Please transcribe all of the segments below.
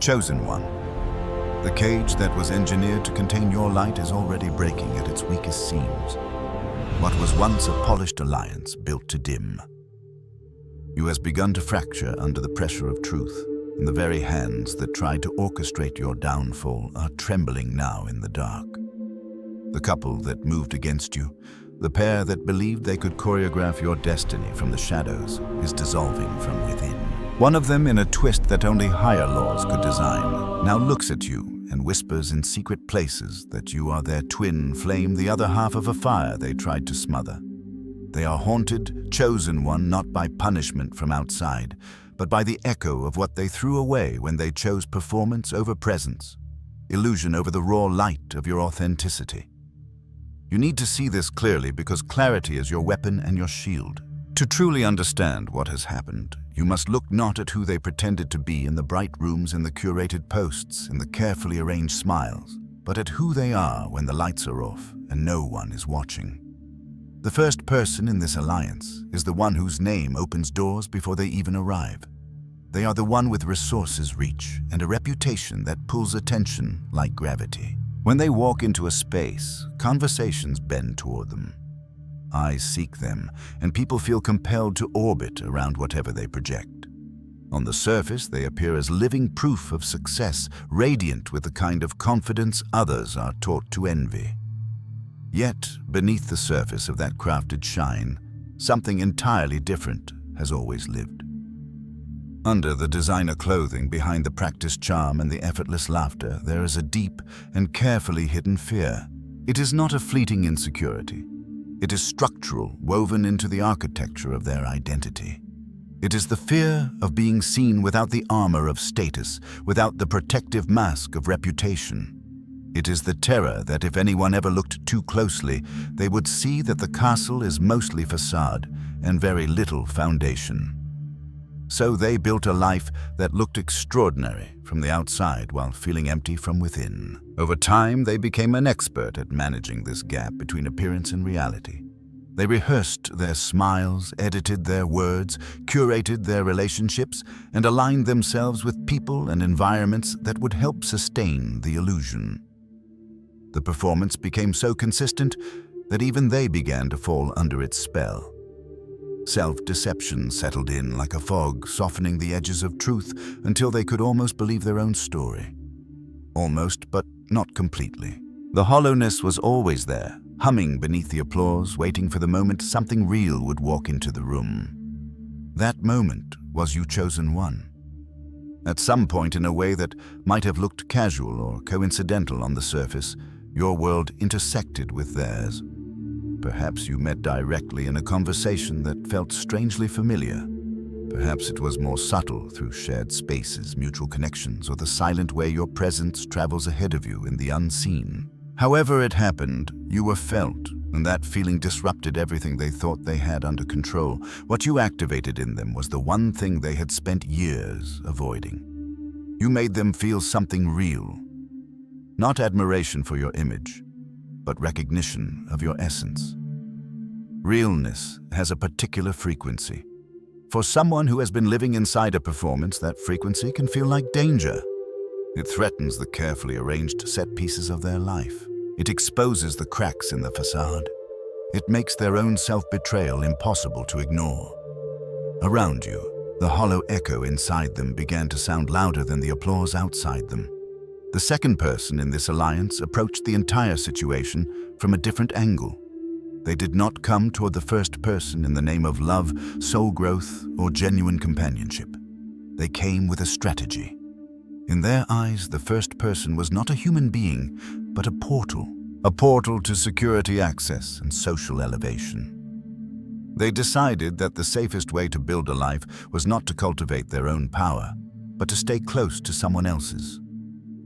Chosen one. The cage that was engineered to contain your light is already breaking at its weakest seams. What was once a polished alliance built to dim. You has begun to fracture under the pressure of truth, and the very hands that tried to orchestrate your downfall are trembling now in the dark. The couple that moved against you, the pair that believed they could choreograph your destiny from the shadows, is dissolving from within. One of them, in a twist that only higher laws could design, now looks at you and whispers in secret places that you are their twin flame, the other half of a fire they tried to smother. They are haunted, chosen one, not by punishment from outside, but by the echo of what they threw away when they chose performance over presence, illusion over the raw light of your authenticity. You need to see this clearly because clarity is your weapon and your shield. To truly understand what has happened, you must look not at who they pretended to be in the bright rooms and the curated posts, in the carefully arranged smiles, but at who they are when the lights are off and no one is watching. The first person in this alliance is the one whose name opens doors before they even arrive. They are the one with resources reach and a reputation that pulls attention like gravity. When they walk into a space, conversations bend toward them. Eyes seek them, and people feel compelled to orbit around whatever they project. On the surface, they appear as living proof of success, radiant with the kind of confidence others are taught to envy. Yet, beneath the surface of that crafted shine, something entirely different has always lived. Under the designer clothing, behind the practiced charm and the effortless laughter, there is a deep and carefully hidden fear. It is not a fleeting insecurity. It is structural, woven into the architecture of their identity. It is the fear of being seen without the armor of status, without the protective mask of reputation. It is the terror that if anyone ever looked too closely, they would see that the castle is mostly facade and very little foundation. So they built a life that looked extraordinary from the outside while feeling empty from within. Over time, they became an expert at managing this gap between appearance and reality. They rehearsed their smiles, edited their words, curated their relationships, and aligned themselves with people and environments that would help sustain the illusion. The performance became so consistent that even they began to fall under its spell. Self-deception settled in like a fog, softening the edges of truth until they could almost believe their own story. Almost, but not completely. The hollowness was always there, humming beneath the applause, waiting for the moment something real would walk into the room. That moment was you chosen one. At some point, in a way that might have looked casual or coincidental on the surface, your world intersected with theirs. Perhaps you met directly in a conversation that felt strangely familiar. Perhaps it was more subtle through shared spaces, mutual connections, or the silent way your presence travels ahead of you in the unseen. However it happened, you were felt, and that feeling disrupted everything they thought they had under control. What you activated in them was the one thing they had spent years avoiding. You made them feel something real. Not admiration for your image, but recognition of your essence. Realness has a particular frequency. For someone who has been living inside a performance, that frequency can feel like danger. It threatens the carefully arranged set pieces of their life. It exposes the cracks in the facade. It makes their own self-betrayal impossible to ignore. Around you, the hollow echo inside them began to sound louder than the applause outside them. The second person in this alliance approached the entire situation from a different angle. They did not come toward the first person in the name of love, soul growth, or genuine companionship. They came with a strategy. In their eyes, the first person was not a human being, but a portal to security access and social elevation. They decided that the safest way to build a life was not to cultivate their own power, but to stay close to someone else's.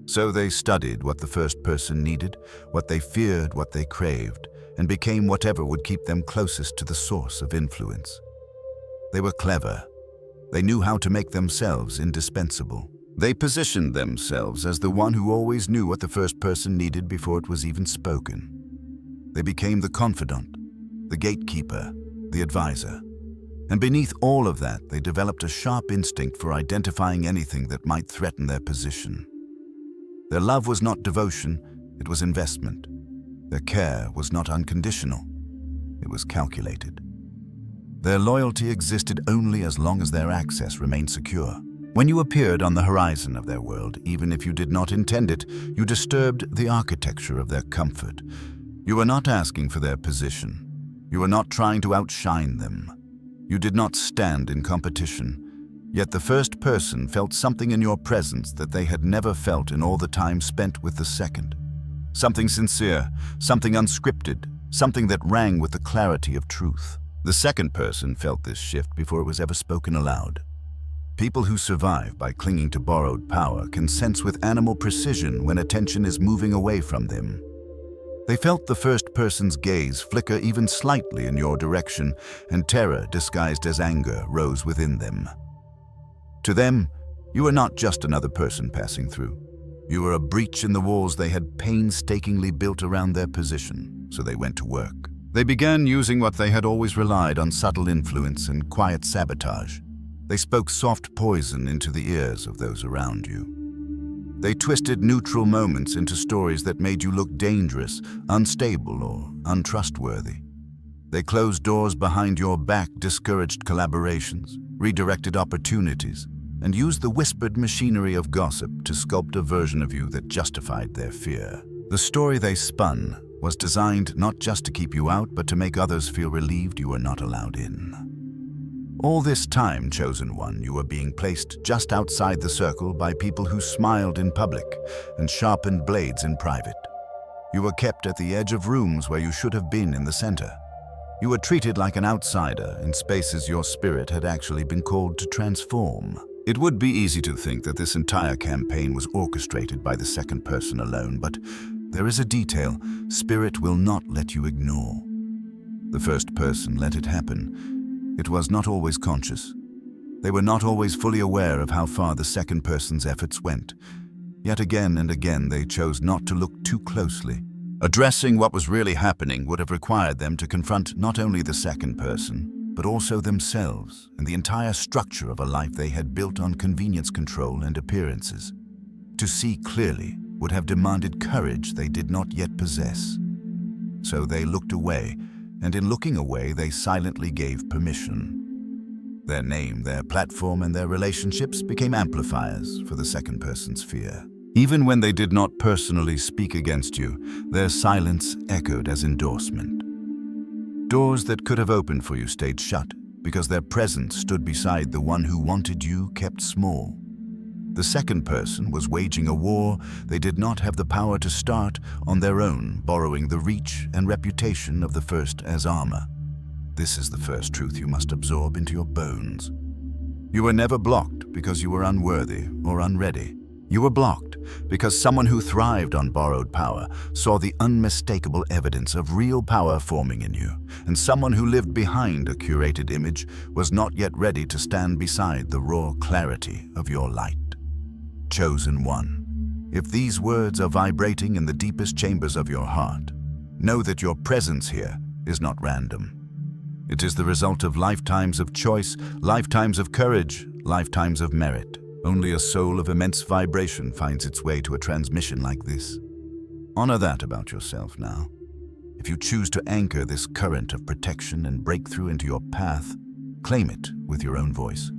So they studied what the first person needed, what they feared, what they craved, and became whatever would keep them closest to the source of influence. They were clever. They knew how to make themselves indispensable. They positioned themselves as the one who always knew what the first person needed before it was even spoken. They became the confidant, the gatekeeper, the advisor. And beneath all of that, they developed a sharp instinct for identifying anything that might threaten their position. Their love was not devotion, it was investment. Their care was not unconditional, it was calculated. Their loyalty existed only as long as their access remained secure. When you appeared on the horizon of their world, even if you did not intend it, you disturbed the architecture of their comfort. You were not asking for their position. You were not trying to outshine them. You did not stand in competition. Yet the first person felt something in your presence that they had never felt in all the time spent with the second. Something sincere, something unscripted, something that rang with the clarity of truth. The second person felt this shift before it was ever spoken aloud. People who survive by clinging to borrowed power can sense with animal precision when attention is moving away from them. They felt the first person's gaze flicker even slightly in your direction, and terror disguised as anger rose within them. To them, you were not just another person passing through. You were a breach in the walls they had painstakingly built around their position, so they went to work. They began using what they had always relied on: subtle influence and quiet sabotage. They spoke soft poison into the ears of those around you. They twisted neutral moments into stories that made you look dangerous, unstable, or untrustworthy. They closed doors behind your back, discouraged collaborations, redirected opportunities, and used the whispered machinery of gossip to sculpt a version of you that justified their fear. The story they spun was designed not just to keep you out, but to make others feel relieved you were not allowed in. All this time, Chosen One, you were being placed just outside the circle by people who smiled in public and sharpened blades in private. You were kept at the edge of rooms where you should have been in the center. You were treated like an outsider in spaces your spirit had actually been called to transform. It would be easy to think that this entire campaign was orchestrated by the second person alone, but there is a detail Spirit will not let you ignore. The first person let it happen. It was not always conscious. They were not always fully aware of how far the second person's efforts went. Yet again and again they chose not to look too closely. Addressing what was really happening would have required them to confront not only the second person, but also themselves and the entire structure of a life they had built on convenience control and appearances. To see clearly would have demanded courage they did not yet possess. So they looked away, and in looking away they silently gave permission. Their name, their platform, and their relationships became amplifiers for the second person's fear. Even when they did not personally speak against you, their silence echoed as endorsement. Doors that could have opened for you stayed shut because their presence stood beside the one who wanted you kept small. The second person was waging a war they did not have the power to start on their own, borrowing the reach and reputation of the first as armor. This is the first truth you must absorb into your bones. You were never blocked because you were unworthy or unready. You were blocked because someone who thrived on borrowed power saw the unmistakable evidence of real power forming in you, and someone who lived behind a curated image was not yet ready to stand beside the raw clarity of your light. Chosen One, if these words are vibrating in the deepest chambers of your heart, know that your presence here is not random. It is the result of lifetimes of choice, lifetimes of courage, lifetimes of merit. Only a soul of immense vibration finds its way to a transmission like this. Honor that about yourself now. If you choose to anchor this current of protection and breakthrough into your path, claim it with your own voice.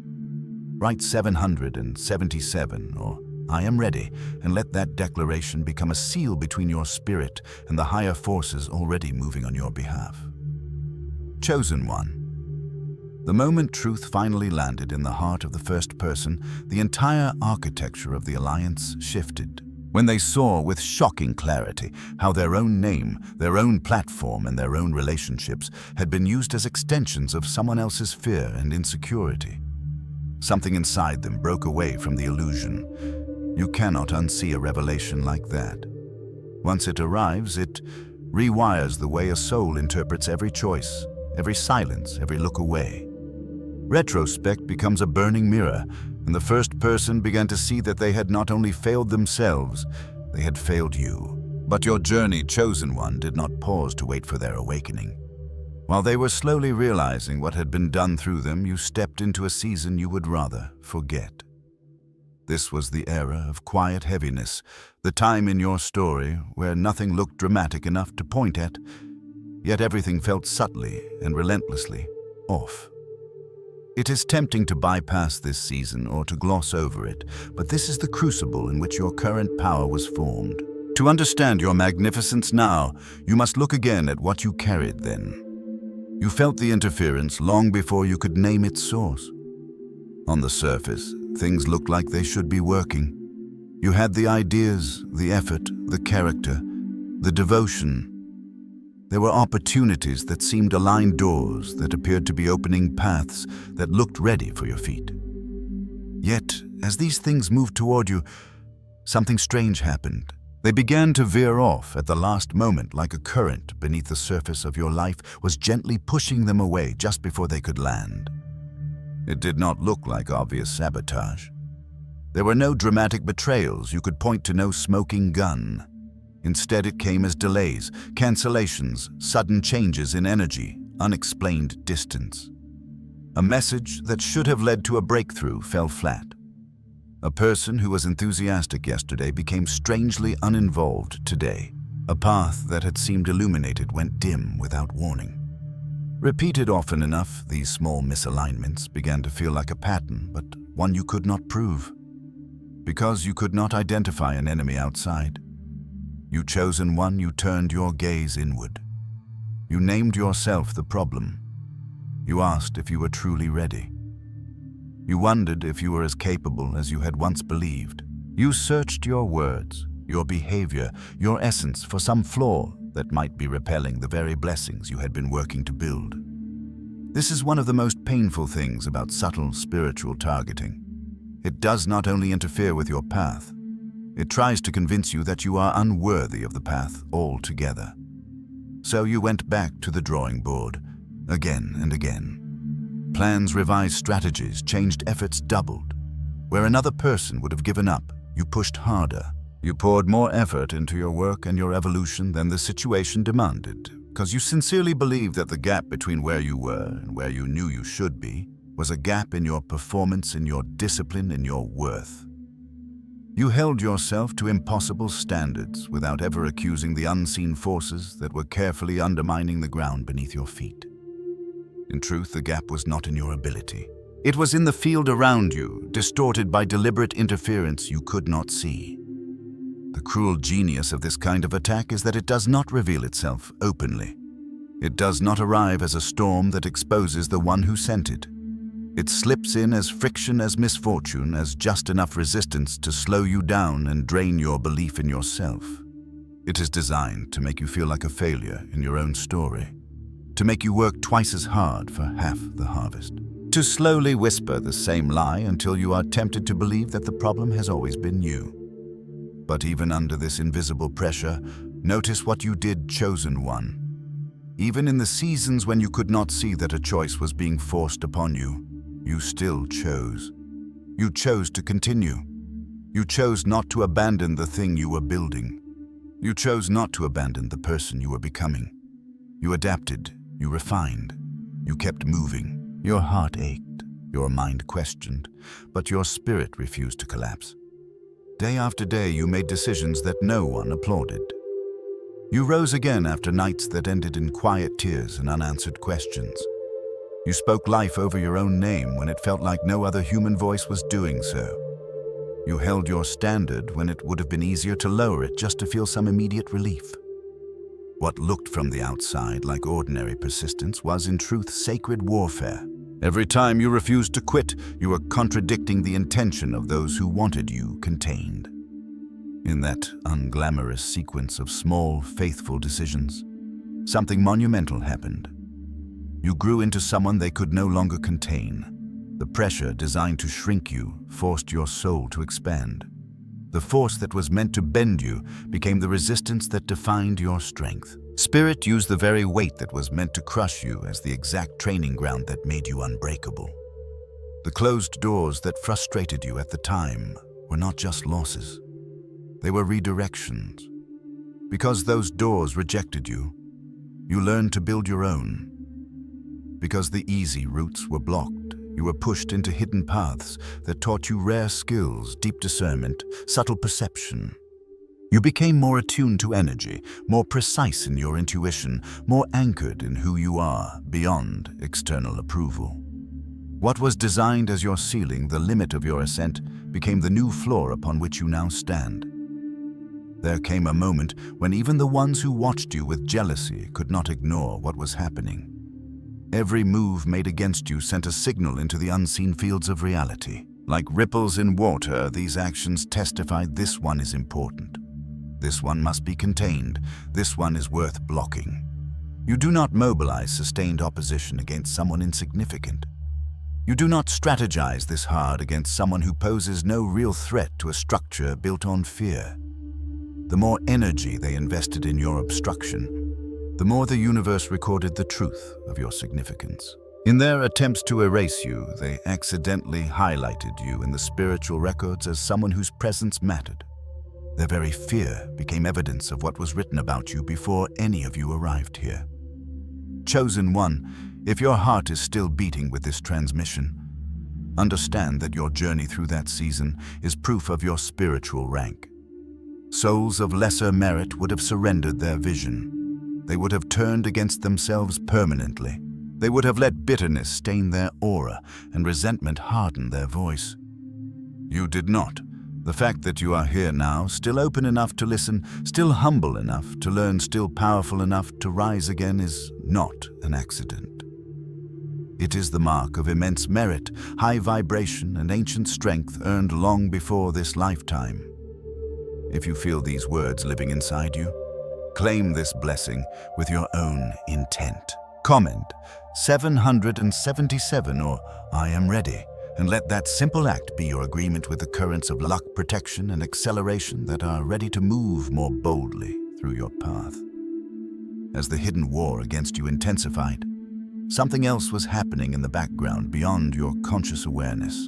Write 777 or I am ready, and let that declaration become a seal between your spirit and the higher forces already moving on your behalf. Chosen One. The moment truth finally landed in the heart of the first person, the entire architecture of the Alliance shifted. When they saw with shocking clarity how their own name, their own platform, and their own relationships had been used as extensions of someone else's fear and insecurity. Something inside them broke away from the illusion. You cannot unsee a revelation like that. Once it arrives, it rewires the way a soul interprets every choice, every silence, every look away. Retrospect becomes a burning mirror, and the first person began to see that they had not only failed themselves, they had failed you. But your journey, Chosen One, did not pause to wait for their awakening. While they were slowly realizing what had been done through them, you stepped into a season you would rather forget. This was the era of quiet heaviness, the time in your story where nothing looked dramatic enough to point at, yet everything felt subtly and relentlessly off. It is tempting to bypass this season or to gloss over it, but this is the crucible in which your current power was formed. To understand your magnificence now, you must look again at what you carried then. You felt the interference long before you could name its source. On the surface, things looked like they should be working. You had the ideas, the effort, the character, the devotion. There were opportunities that seemed aligned doors that appeared to be opening paths that looked ready for your feet. Yet, as these things moved toward you, something strange happened. They began to veer off at the last moment, like a current beneath the surface of your life was gently pushing them away just before they could land. It did not look like obvious sabotage. There were no dramatic betrayals. You could point to no smoking gun. Instead, it came as delays, cancellations, sudden changes in energy, unexplained distance. A message that should have led to a breakthrough fell flat. A person who was enthusiastic yesterday became strangely uninvolved today. A path that had seemed illuminated went dim without warning. Repeated often enough, these small misalignments began to feel like a pattern, but one you could not prove. Because you could not identify an enemy outside. You chosen one, you turned your gaze inward. You named yourself the problem. You asked if you were truly ready. You wondered if you were as capable as you had once believed. You searched your words, your behavior, your essence for some flaw that might be repelling the very blessings you had been working to build. This is one of the most painful things about subtle spiritual targeting. It does not only interfere with your path, it tries to convince you that you are unworthy of the path altogether. So you went back to the drawing board, again and again. Plans revised, strategies changed, efforts doubled. Where another person would have given up, you pushed harder. You poured more effort into your work and your evolution than the situation demanded, because you sincerely believed that the gap between where you were and where you knew you should be was a gap in your performance, in your discipline, in your worth. You held yourself to impossible standards without ever accusing the unseen forces that were carefully undermining the ground beneath your feet. In truth, the gap was not in your ability. It was in the field around you, distorted by deliberate interference you could not see. The cruel genius of this kind of attack is that it does not reveal itself openly. It does not arrive as a storm that exposes the one who sent it. It slips in as friction, as misfortune, as just enough resistance to slow you down and drain your belief in yourself. It is designed to make you feel like a failure in your own story, to make you work twice as hard for half the harvest, to slowly whisper the same lie until you are tempted to believe that the problem has always been you. But even under this invisible pressure, notice what you did, chosen one. Even in the seasons when you could not see that a choice was being forced upon you, you still chose. You chose to continue. You chose not to abandon the thing you were building. You chose not to abandon the person you were becoming. You adapted. You refined. You kept moving. Your heart ached. Your mind questioned. But your spirit refused to collapse. Day after day, you made decisions that no one applauded. You rose again after nights that ended in quiet tears and unanswered questions. You spoke life over your own name when it felt like no other human voice was doing so. You held your standard when it would have been easier to lower it just to feel some immediate relief. What looked from the outside like ordinary persistence was in truth sacred warfare. Every time you refused to quit, you were contradicting the intention of those who wanted you contained. In that unglamorous sequence of small, faithful decisions, something monumental happened. You grew into someone they could no longer contain. The pressure designed to shrink you forced your soul to expand. The force that was meant to bend you became the resistance that defined your strength. Spirit used the very weight that was meant to crush you as the exact training ground that made you unbreakable. The closed doors that frustrated you at the time were not just losses. They were redirections. Because those doors rejected you, you learned to build your own. Because the easy routes were blocked, you were pushed into hidden paths that taught you rare skills, deep discernment, subtle perception. You became more attuned to energy, more precise in your intuition, more anchored in who you are, beyond external approval. What was designed as your ceiling, the limit of your ascent, became the new floor upon which you now stand. There came a moment when even the ones who watched you with jealousy could not ignore what was happening. Every move made against you sent a signal into the unseen fields of reality. Like ripples in water, these actions testified this one is important. This one must be contained. This one is worth blocking. You do not mobilize sustained opposition against someone insignificant. You do not strategize this hard against someone who poses no real threat to a structure built on fear. The more energy they invested in your obstruction, the more the universe recorded the truth of your significance. In their attempts to erase you, they accidentally highlighted you in the spiritual records as someone whose presence mattered. Their very fear became evidence of what was written about you before any of you arrived here. Chosen one, if your heart is still beating with this transmission, understand that your journey through that season is proof of your spiritual rank. Souls of lesser merit would have surrendered their vision. They would have turned against themselves permanently. They would have let bitterness stain their aura and resentment harden their voice. You did not. The fact that you are here now, still open enough to listen, still humble enough to learn, still powerful enough to rise again, is not an accident. It is the mark of immense merit, high vibration, and ancient strength earned long before this lifetime. If you feel these words living inside you, claim this blessing with your own intent. Comment 777 or I am ready, and let that simple act be your agreement with the currents of luck, protection, and acceleration that are ready to move more boldly through your path. As the hidden war against you intensified, something else was happening in the background beyond your conscious awareness.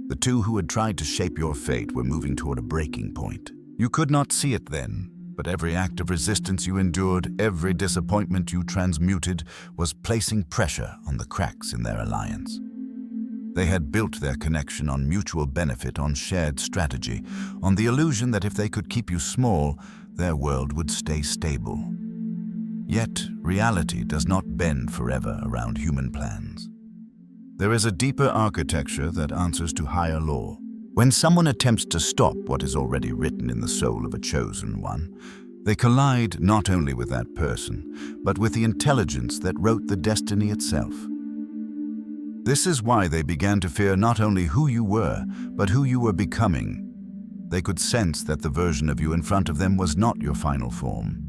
The two who had tried to shape your fate were moving toward a breaking point. You could not see it then, but every act of resistance you endured, every disappointment you transmuted, was placing pressure on the cracks in their alliance. They had built their connection on mutual benefit, on shared strategy, on the illusion that if they could keep you small, their world would stay stable. Yet, reality does not bend forever around human plans. There is a deeper architecture that answers to higher law. When someone attempts to stop what is already written in the soul of a chosen one, they collide not only with that person, but with the intelligence that wrote the destiny itself. This is why they began to fear not only who you were, but who you were becoming. They could sense that the version of you in front of them was not your final form.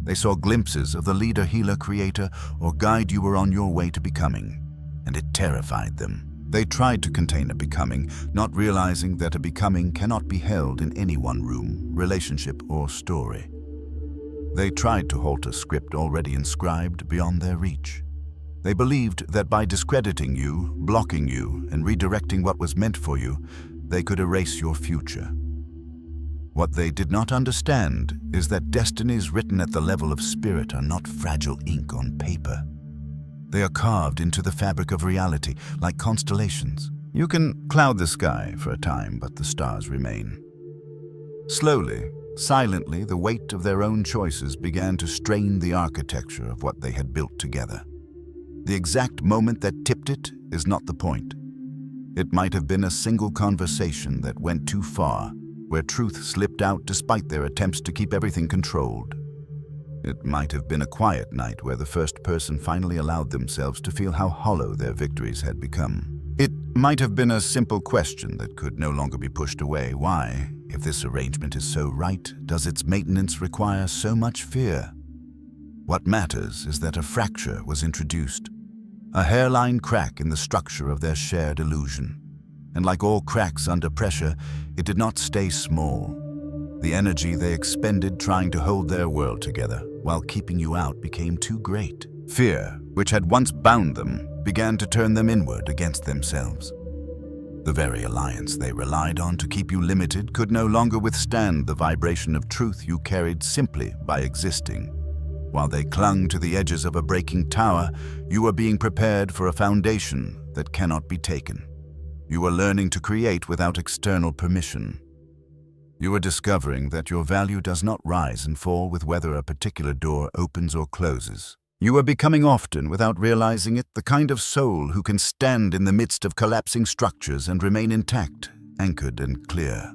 They saw glimpses of the leader, healer, creator, or guide you were on your way to becoming, and it terrified them. They tried to contain a becoming, not realizing that a becoming cannot be held in any one room, relationship, or story. They tried to halt a script already inscribed beyond their reach. They believed that by discrediting you, blocking you, and redirecting what was meant for you, they could erase your future. What they did not understand is that destinies written at the level of spirit are not fragile ink on paper. They are carved into the fabric of reality, like constellations. You can cloud the sky for a time, but the stars remain. Slowly, silently, the weight of their own choices began to strain the architecture of what they had built together. The exact moment that tipped it is not the point. It might have been a single conversation that went too far, where truth slipped out despite their attempts to keep everything controlled. It might have been a quiet night where the first person finally allowed themselves to feel how hollow their victories had become. It might have been a simple question that could no longer be pushed away. Why, if this arrangement is so right, does its maintenance require so much fear? What matters is that a fracture was introduced, a hairline crack in the structure of their shared illusion. And like all cracks under pressure, it did not stay small. The energy they expended trying to hold their world together while keeping you out became too great. Fear, which had once bound them, began to turn them inward against themselves. The very alliance they relied on to keep you limited could no longer withstand the vibration of truth you carried simply by existing. While they clung to the edges of a breaking tower, you were being prepared for a foundation that cannot be taken. You were learning to create without external permission. You were discovering that your value does not rise and fall with whether a particular door opens or closes. You were becoming often, without realizing it, the kind of soul who can stand in the midst of collapsing structures and remain intact, anchored and clear.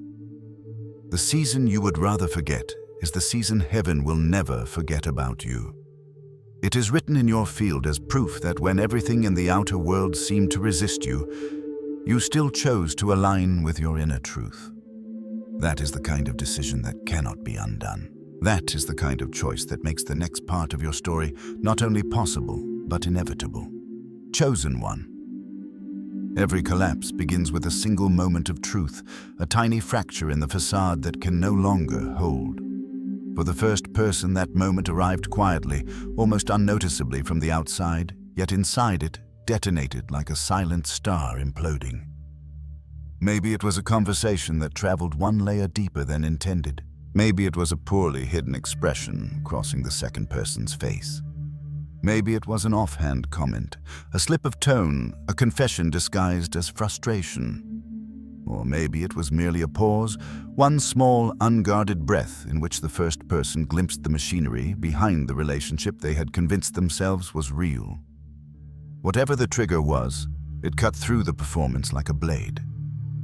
The season you would rather forget is the season heaven will never forget about you. It is written in your field as proof that when everything in the outer world seemed to resist you, you still chose to align with your inner truth. That is the kind of decision that cannot be undone. That is the kind of choice that makes the next part of your story not only possible, but inevitable. Chosen one. Every collapse begins with a single moment of truth, a tiny fracture in the facade that can no longer hold. For the first person, that moment arrived quietly, almost unnoticeably from the outside, yet inside it detonated like a silent star imploding. Maybe it was a conversation that traveled one layer deeper than intended. Maybe it was a poorly hidden expression crossing the second person's face. Maybe it was an offhand comment, a slip of tone, a confession disguised as frustration. Or maybe it was merely a pause, one small, unguarded breath in which the first person glimpsed the machinery behind the relationship they had convinced themselves was real. Whatever the trigger was, it cut through the performance like a blade.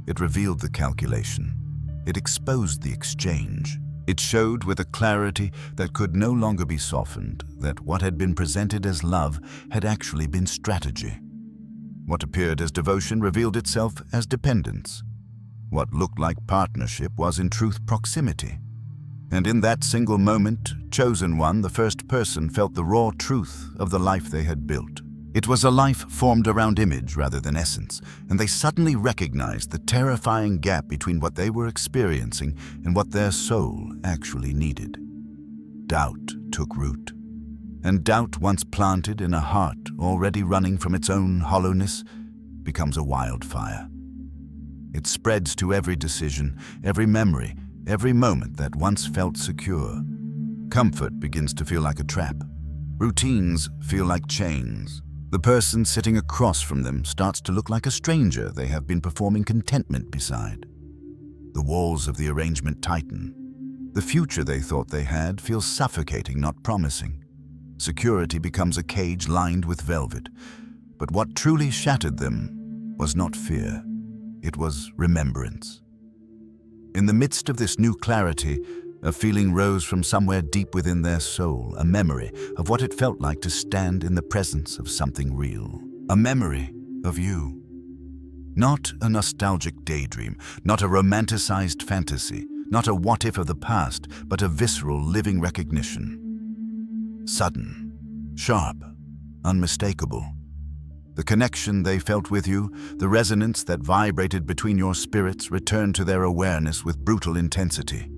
It revealed the calculation. It exposed the exchange. It showed with a clarity that could no longer be softened that what had been presented as love had actually been strategy. What appeared as devotion revealed itself as dependence. What looked like partnership was in truth proximity. And in that single moment, chosen one, the first person felt the raw truth of the life they had built. It was a life formed around image rather than essence, and they suddenly recognized the terrifying gap between what they were experiencing and what their soul actually needed. Doubt took root. And doubt, once planted in a heart already running from its own hollowness, becomes a wildfire. It spreads to every decision, every memory, every moment that once felt secure. Comfort begins to feel like a trap. Routines feel like chains. The person sitting across from them starts to look like a stranger they have been performing contentment beside. The walls of the arrangement tighten. The future they thought they had feels suffocating, not promising. Security becomes a cage lined with velvet. But what truly shattered them was not fear. It was remembrance. In the midst of this new clarity, a feeling rose from somewhere deep within their soul, a memory of what it felt like to stand in the presence of something real. A memory of you. Not a nostalgic daydream, not a romanticized fantasy, not a what-if of the past, but a visceral, living recognition. Sudden, sharp, unmistakable. The connection they felt with you, the resonance that vibrated between your spirits, returned to their awareness with brutal intensity.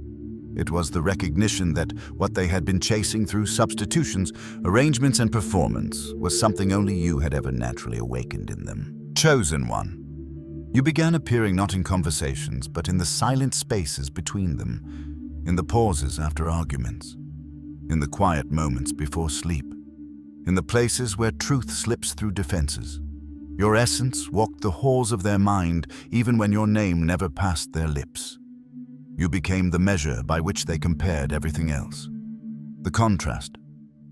It was the recognition that what they had been chasing through substitutions, arrangements, and performance was something only you had ever naturally awakened in them. Chosen one. You began appearing not in conversations, but in the silent spaces between them, in the pauses after arguments, in the quiet moments before sleep, in the places where truth slips through defenses. Your essence walked the halls of their mind even when your name never passed their lips. You became the measure by which they compared everything else. The contrast,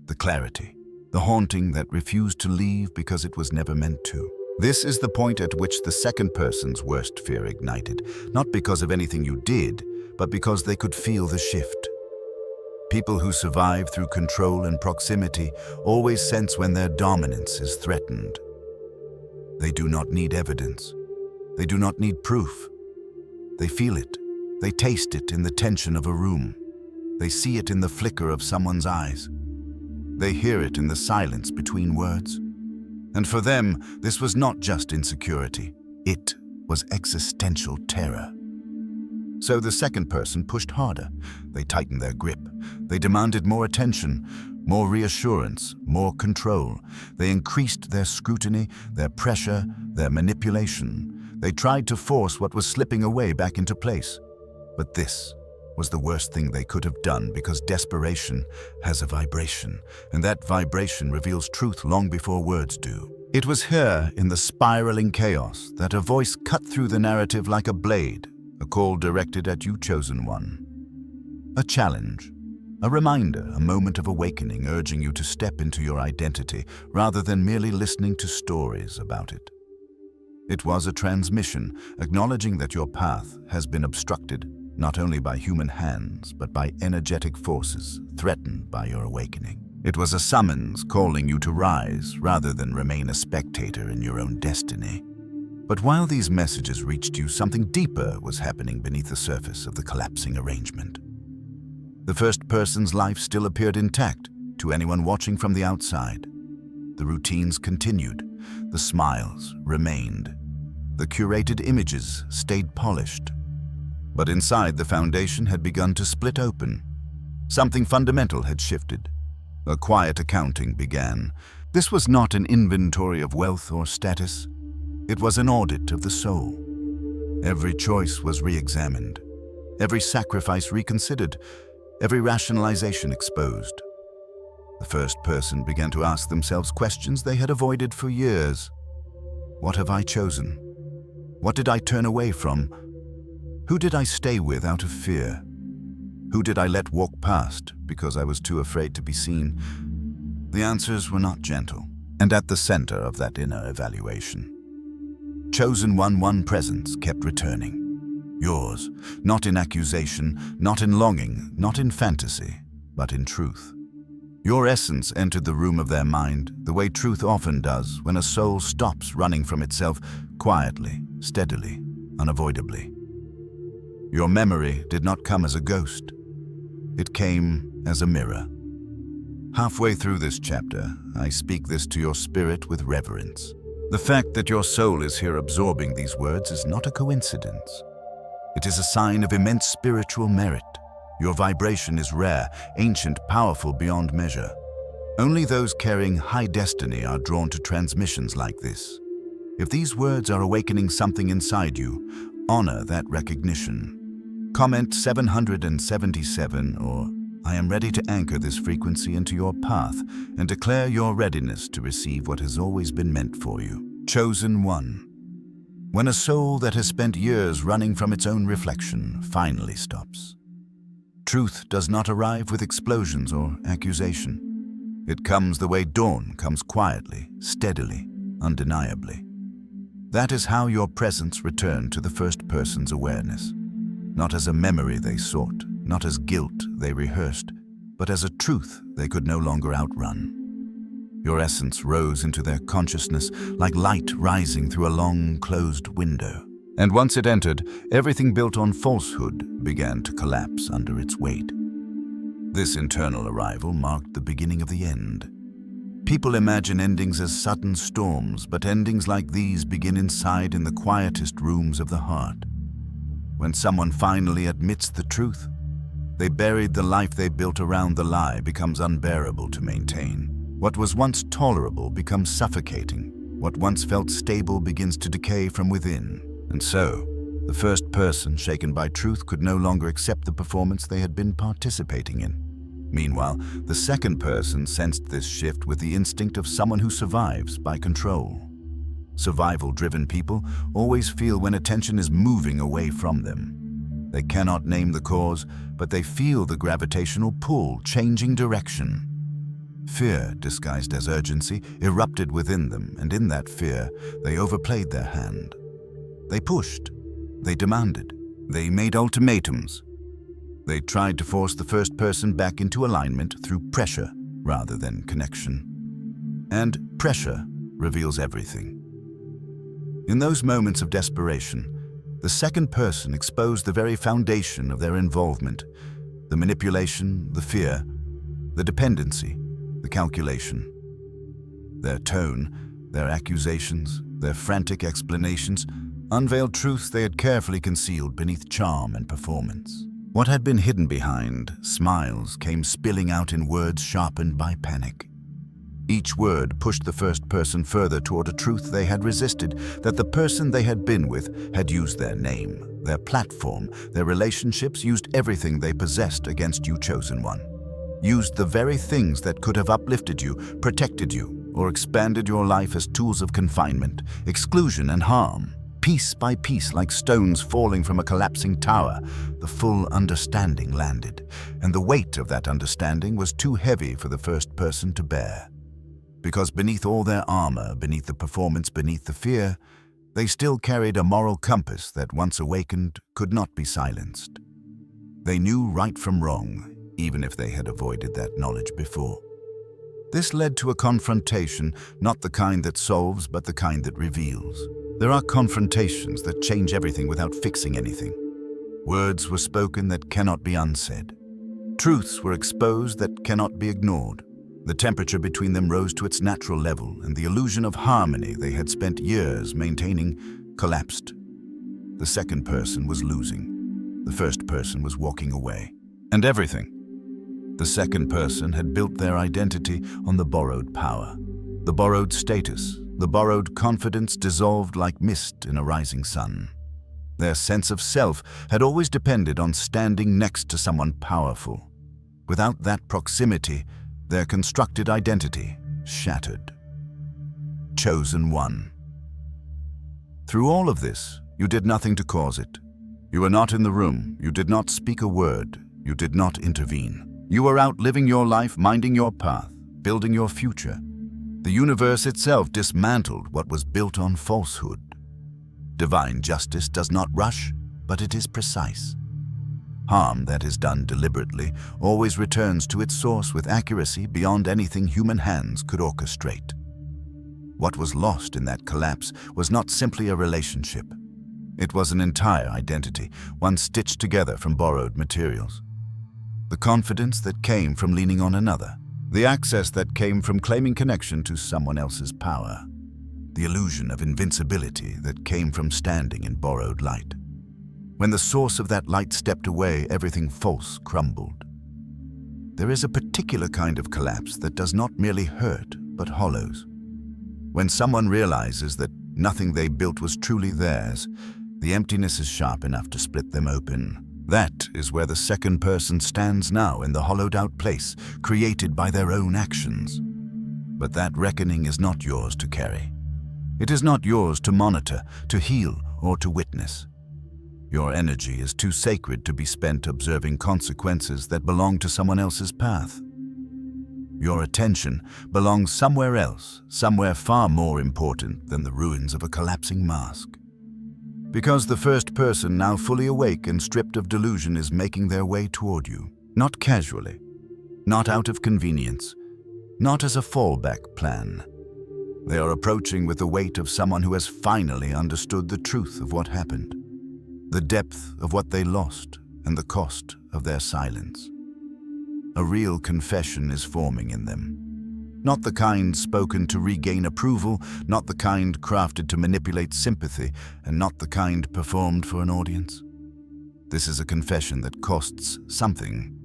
the clarity, the haunting that refused to leave because it was never meant to. This is the point at which the second person's worst fear ignited, not because of anything you did, but because they could feel the shift. People who survive through control and proximity always sense when their dominance is threatened. They do not need evidence. They do not need proof. They feel it. They taste it in the tension of a room. They see it in the flicker of someone's eyes. They hear it in the silence between words. And for them, this was not just insecurity. It was existential terror. So the second person pushed harder. They tightened their grip. They demanded more attention, more reassurance, more control. They increased their scrutiny, their pressure, their manipulation. They tried to force what was slipping away back into place. But this was the worst thing they could have done, because desperation has a vibration, and that vibration reveals truth long before words do. It was here, in the spiraling chaos, that a voice cut through the narrative like a blade, a call directed at you, chosen one. A challenge, a reminder, a moment of awakening, urging you to step into your identity rather than merely listening to stories about it. It was a transmission, acknowledging that your path has been obstructed not only by human hands, but by energetic forces threatened by your awakening. It was a summons calling you to rise rather than remain a spectator in your own destiny. But while these messages reached you, something deeper was happening beneath the surface of the collapsing arrangement. The first person's life still appeared intact to anyone watching from the outside. The routines continued, the smiles remained, the curated images stayed polished. But inside, the foundation had begun to split open. Something fundamental had shifted. A quiet accounting began. This was not an inventory of wealth or status. It was an audit of the soul. Every choice was re-examined, every sacrifice reconsidered, every rationalization exposed. The first person began to ask themselves questions they had avoided for years. What have I chosen? What did I turn away from? Who did I stay with out of fear? Who did I let walk past because I was too afraid to be seen? The answers were not gentle, and at the center of that inner evaluation, chosen one presence kept returning. Yours, not in accusation, not in longing, not in fantasy, but in truth. Your essence entered the room of their mind the way truth often does when a soul stops running from itself, quietly, steadily, unavoidably. Your memory did not come as a ghost. It came as a mirror. Halfway through this chapter, I speak this to your spirit with reverence. The fact that your soul is here absorbing these words is not a coincidence. It is a sign of immense spiritual merit. Your vibration is rare, ancient, powerful beyond measure. Only those carrying high destiny are drawn to transmissions like this. If these words are awakening something inside you, honor that recognition. Comment 777 or I am ready to anchor this frequency into your path and declare your readiness to receive what has always been meant for you. Chosen one. When a soul that has spent years running from its own reflection finally stops. Truth does not arrive with explosions or accusation. It comes the way dawn comes, quietly, steadily, undeniably. That is how your presence returned to the first person's awareness. Not as a memory they sought, not as guilt they rehearsed, but as a truth they could no longer outrun. Your essence rose into their consciousness like light rising through a long, closed window. And once it entered, everything built on falsehood began to collapse under its weight. This internal arrival marked the beginning of the end. People imagine endings as sudden storms, but endings like these begin inside, in the quietest rooms of the heart. When someone finally admits the truth, they buried the life they built around the lie becomes unbearable to maintain. What was once tolerable becomes suffocating. What once felt stable begins to decay from within. And so, the first person shaken by truth could no longer accept the performance they had been participating in. Meanwhile, the second person sensed this shift with the instinct of someone who survives by control. Survival-driven people always feel when attention is moving away from them. They cannot name the cause, but they feel the gravitational pull changing direction. Fear, disguised as urgency, erupted within them, and in that fear, they overplayed their hand. They pushed, they demanded, they made ultimatums. They tried to force the first person back into alignment through pressure rather than connection. And pressure reveals everything. In those moments of desperation, the second person exposed the very foundation of their involvement, the manipulation, the fear, the dependency, the calculation. Their tone, their accusations, their frantic explanations unveiled truths they had carefully concealed beneath charm and performance. What had been hidden behind smiles came spilling out in words sharpened by panic. Each word pushed the first person further toward a truth they had resisted, that the person they had been with had used their name. their platform, their relationships, used everything they possessed against you, Chosen One. Used the very things that could have uplifted you, protected you, or expanded your life as tools of confinement, exclusion, and harm. Piece by piece, like stones falling from a collapsing tower, the full understanding landed, and the weight of that understanding was too heavy for the first person to bear. Because beneath all their armor, beneath the performance, beneath the fear, they still carried a moral compass that, once awakened, could not be silenced. They knew right from wrong, even if they had avoided that knowledge before. This led to a confrontation, not the kind that solves, but the kind that reveals. There are confrontations that change everything without fixing anything. Words were spoken that cannot be unsaid. Truths were exposed that cannot be ignored. The temperature between them rose to its natural level, and the illusion of harmony they had spent years maintaining collapsed. The second person was losing. The first person was walking away. And everything. The second person had built their identity on the borrowed power, the borrowed status, the borrowed confidence dissolved like mist in a rising sun. Their sense of self had always depended on standing next to someone powerful. Without that proximity, their constructed identity shattered. Chosen One. Through all of this, you did nothing to cause it. You were not in the room, you did not speak a word, you did not intervene. You were out living your life, minding your path, building your future. The universe itself dismantled what was built on falsehood. Divine justice does not rush, but it is precise. Harm that is done deliberately always returns to its source with accuracy beyond anything human hands could orchestrate. What was lost in that collapse was not simply a relationship. It was an entire identity, one stitched together from borrowed materials. The confidence that came from leaning on another, the access that came from claiming connection to someone else's power, the illusion of invincibility that came from standing in borrowed light. When the source of that light stepped away, everything false crumbled. There is a particular kind of collapse that does not merely hurt, but hollows. When someone realizes that nothing they built was truly theirs, the emptiness is sharp enough to split them open. That is where the second person stands now, in the hollowed-out place created by their own actions. But that reckoning is not yours to carry. It is not yours to monitor, to heal, or to witness. Your energy is too sacred to be spent observing consequences that belong to someone else's path. Your attention belongs somewhere else, somewhere far more important than the ruins of a collapsing mask. Because the first person, now fully awake and stripped of delusion, is making their way toward you, not casually, not out of convenience, not as a fallback plan. They are approaching with the weight of someone who has finally understood the truth of what happened, the depth of what they lost, and the cost of their silence. A real confession is forming in them. Not the kind spoken to regain approval, not the kind crafted to manipulate sympathy, and not the kind performed for an audience. This is a confession that costs something,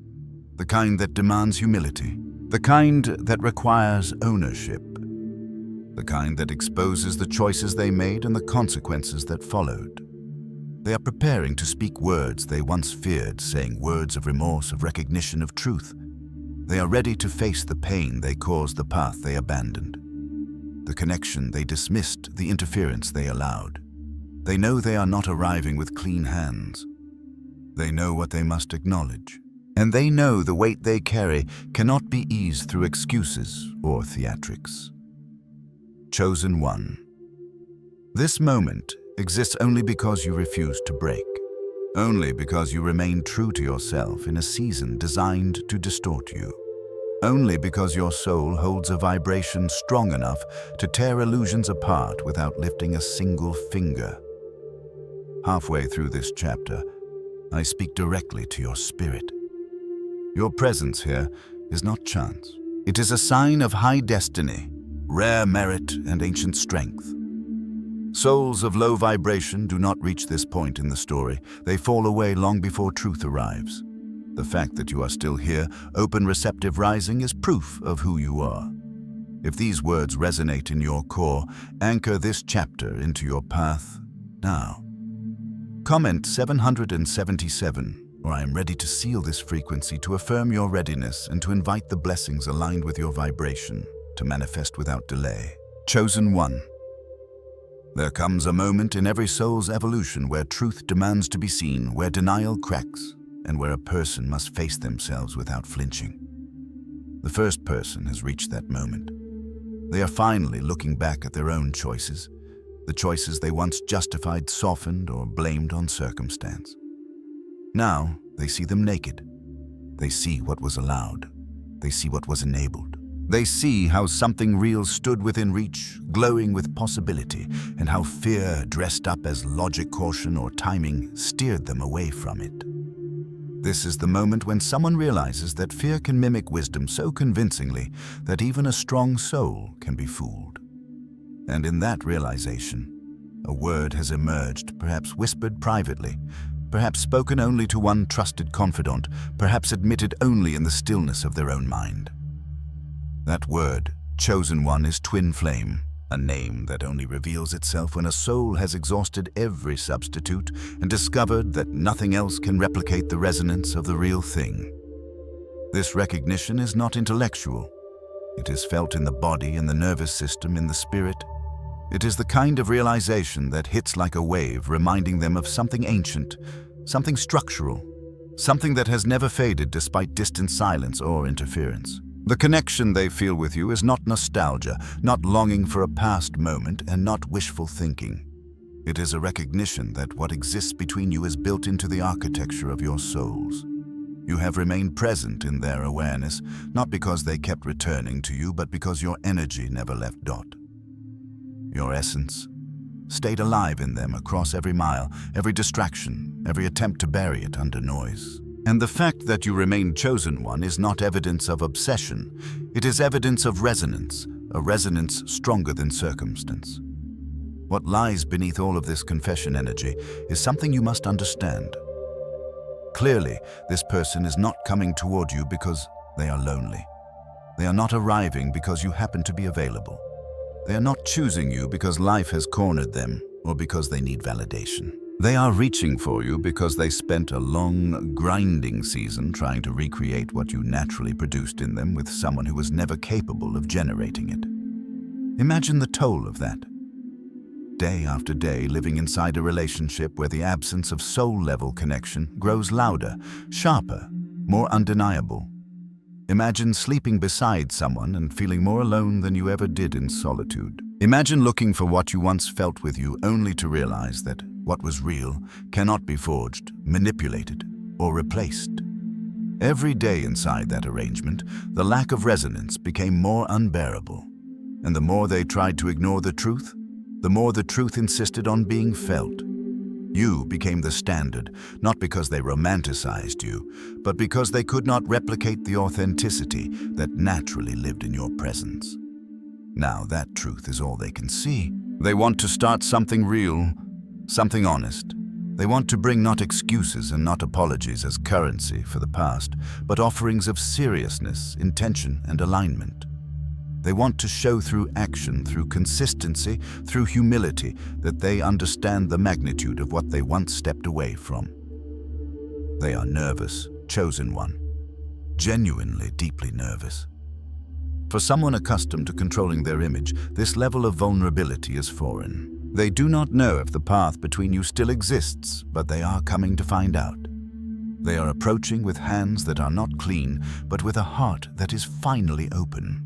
the kind that demands humility, the kind that requires ownership, the kind that exposes the choices they made and the consequences that followed. They are preparing to speak words they once feared, saying words of remorse, of recognition, of truth. They are ready to face the pain they caused, the path they abandoned, the connection they dismissed, the interference they allowed. They know they are not arriving with clean hands. They know what they must acknowledge, and they know the weight they carry cannot be eased through excuses or theatrics. Chosen One. This moment exists only because you refuse to break. Only because you remain true to yourself in a season designed to distort you. Only because your soul holds a vibration strong enough to tear illusions apart without lifting a single finger. Halfway through this chapter, I speak directly to your spirit. Your presence here is not chance. It is a sign of high destiny, rare merit, and ancient strength. Souls of low vibration do not reach this point in the story. They fall away long before truth arrives. The fact that you are still here, open, receptive, rising, is proof of who you are. If these words resonate in your core, anchor this chapter into your path now. Comment 777, or I am ready to seal this frequency to affirm your readiness and to invite the blessings aligned with your vibration to manifest without delay. Chosen one. There comes a moment in every soul's evolution where truth demands to be seen, where denial cracks, and where a person must face themselves without flinching. The first person has reached that moment. They are finally looking back at their own choices, the choices they once justified, softened, or blamed on circumstance. Now they see them naked. They see what was allowed. They see what was enabled. They see how something real stood within reach, glowing with possibility, and how fear, dressed up as logic, caution, or timing, steered them away from it. This is the moment when someone realizes that fear can mimic wisdom so convincingly that even a strong soul can be fooled. And in that realization, a word has emerged, perhaps whispered privately, perhaps spoken only to one trusted confidant, perhaps admitted only in the stillness of their own mind. That word, chosen one, is twin flame, a name that only reveals itself when a soul has exhausted every substitute and discovered that nothing else can replicate the resonance of the real thing. This recognition is not intellectual. It is felt in the body, in the nervous system, in the spirit. It is the kind of realization that hits like a wave, reminding them of something ancient, something structural, something that has never faded despite distant silence or interference. The connection they feel with you is not nostalgia, not longing for a past moment, and not wishful thinking. It is a recognition that what exists between you is built into the architecture of your souls. You have remained present in their awareness, not because they kept returning to you, but because your energy never left dot. Your essence stayed alive in them across every mile, every distraction, every attempt to bury it under noise. And the fact that you remain chosen one is not evidence of obsession. It is evidence of resonance, a resonance stronger than circumstance. What lies beneath all of this confession energy is something you must understand. Clearly, this person is not coming toward you because they are lonely. They are not arriving because you happen to be available. They are not choosing you because life has cornered them or because they need validation. They are reaching for you because they spent a long, grinding season trying to recreate what you naturally produced in them with someone who was never capable of generating it. Imagine the toll of that. Day after day, living inside a relationship where the absence of soul-level connection grows louder, sharper, more undeniable. Imagine sleeping beside someone and feeling more alone than you ever did in solitude. Imagine looking for what you once felt with you only to realize that what was real cannot be forged, manipulated, or replaced. Every day inside that arrangement, the lack of resonance became more unbearable. And the more they tried to ignore the truth, the more the truth insisted on being felt. You became the standard, not because they romanticized you, but because they could not replicate the authenticity that naturally lived in your presence. Now that truth is all they can see. They want to start something real, something honest. They want to bring not excuses and not apologies as currency for the past, but offerings of seriousness, intention, and alignment. They want to show through action, through consistency, through humility, that they understand the magnitude of what they once stepped away from. They are nervous, chosen one. Genuinely, deeply nervous. For someone accustomed to controlling their image, this level of vulnerability is foreign. They do not know if the path between you still exists, but they are coming to find out. They are approaching with hands that are not clean, but with a heart that is finally open.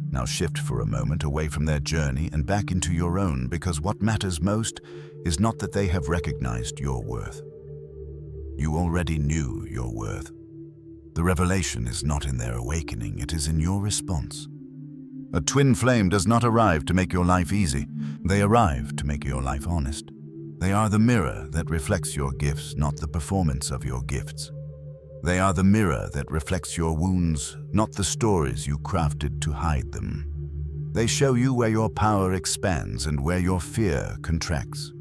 Now shift for a moment away from their journey and back into your own, because what matters most is not that they have recognized your worth. You already knew your worth. The revelation is not in their awakening, it is in your response. A twin flame does not arrive to make your life easy. They arrive to make your life honest. They are the mirror that reflects your gifts, not the performance of your gifts. They are the mirror that reflects your wounds, not the stories you crafted to hide them. They show you where your power expands and where your fear contracts.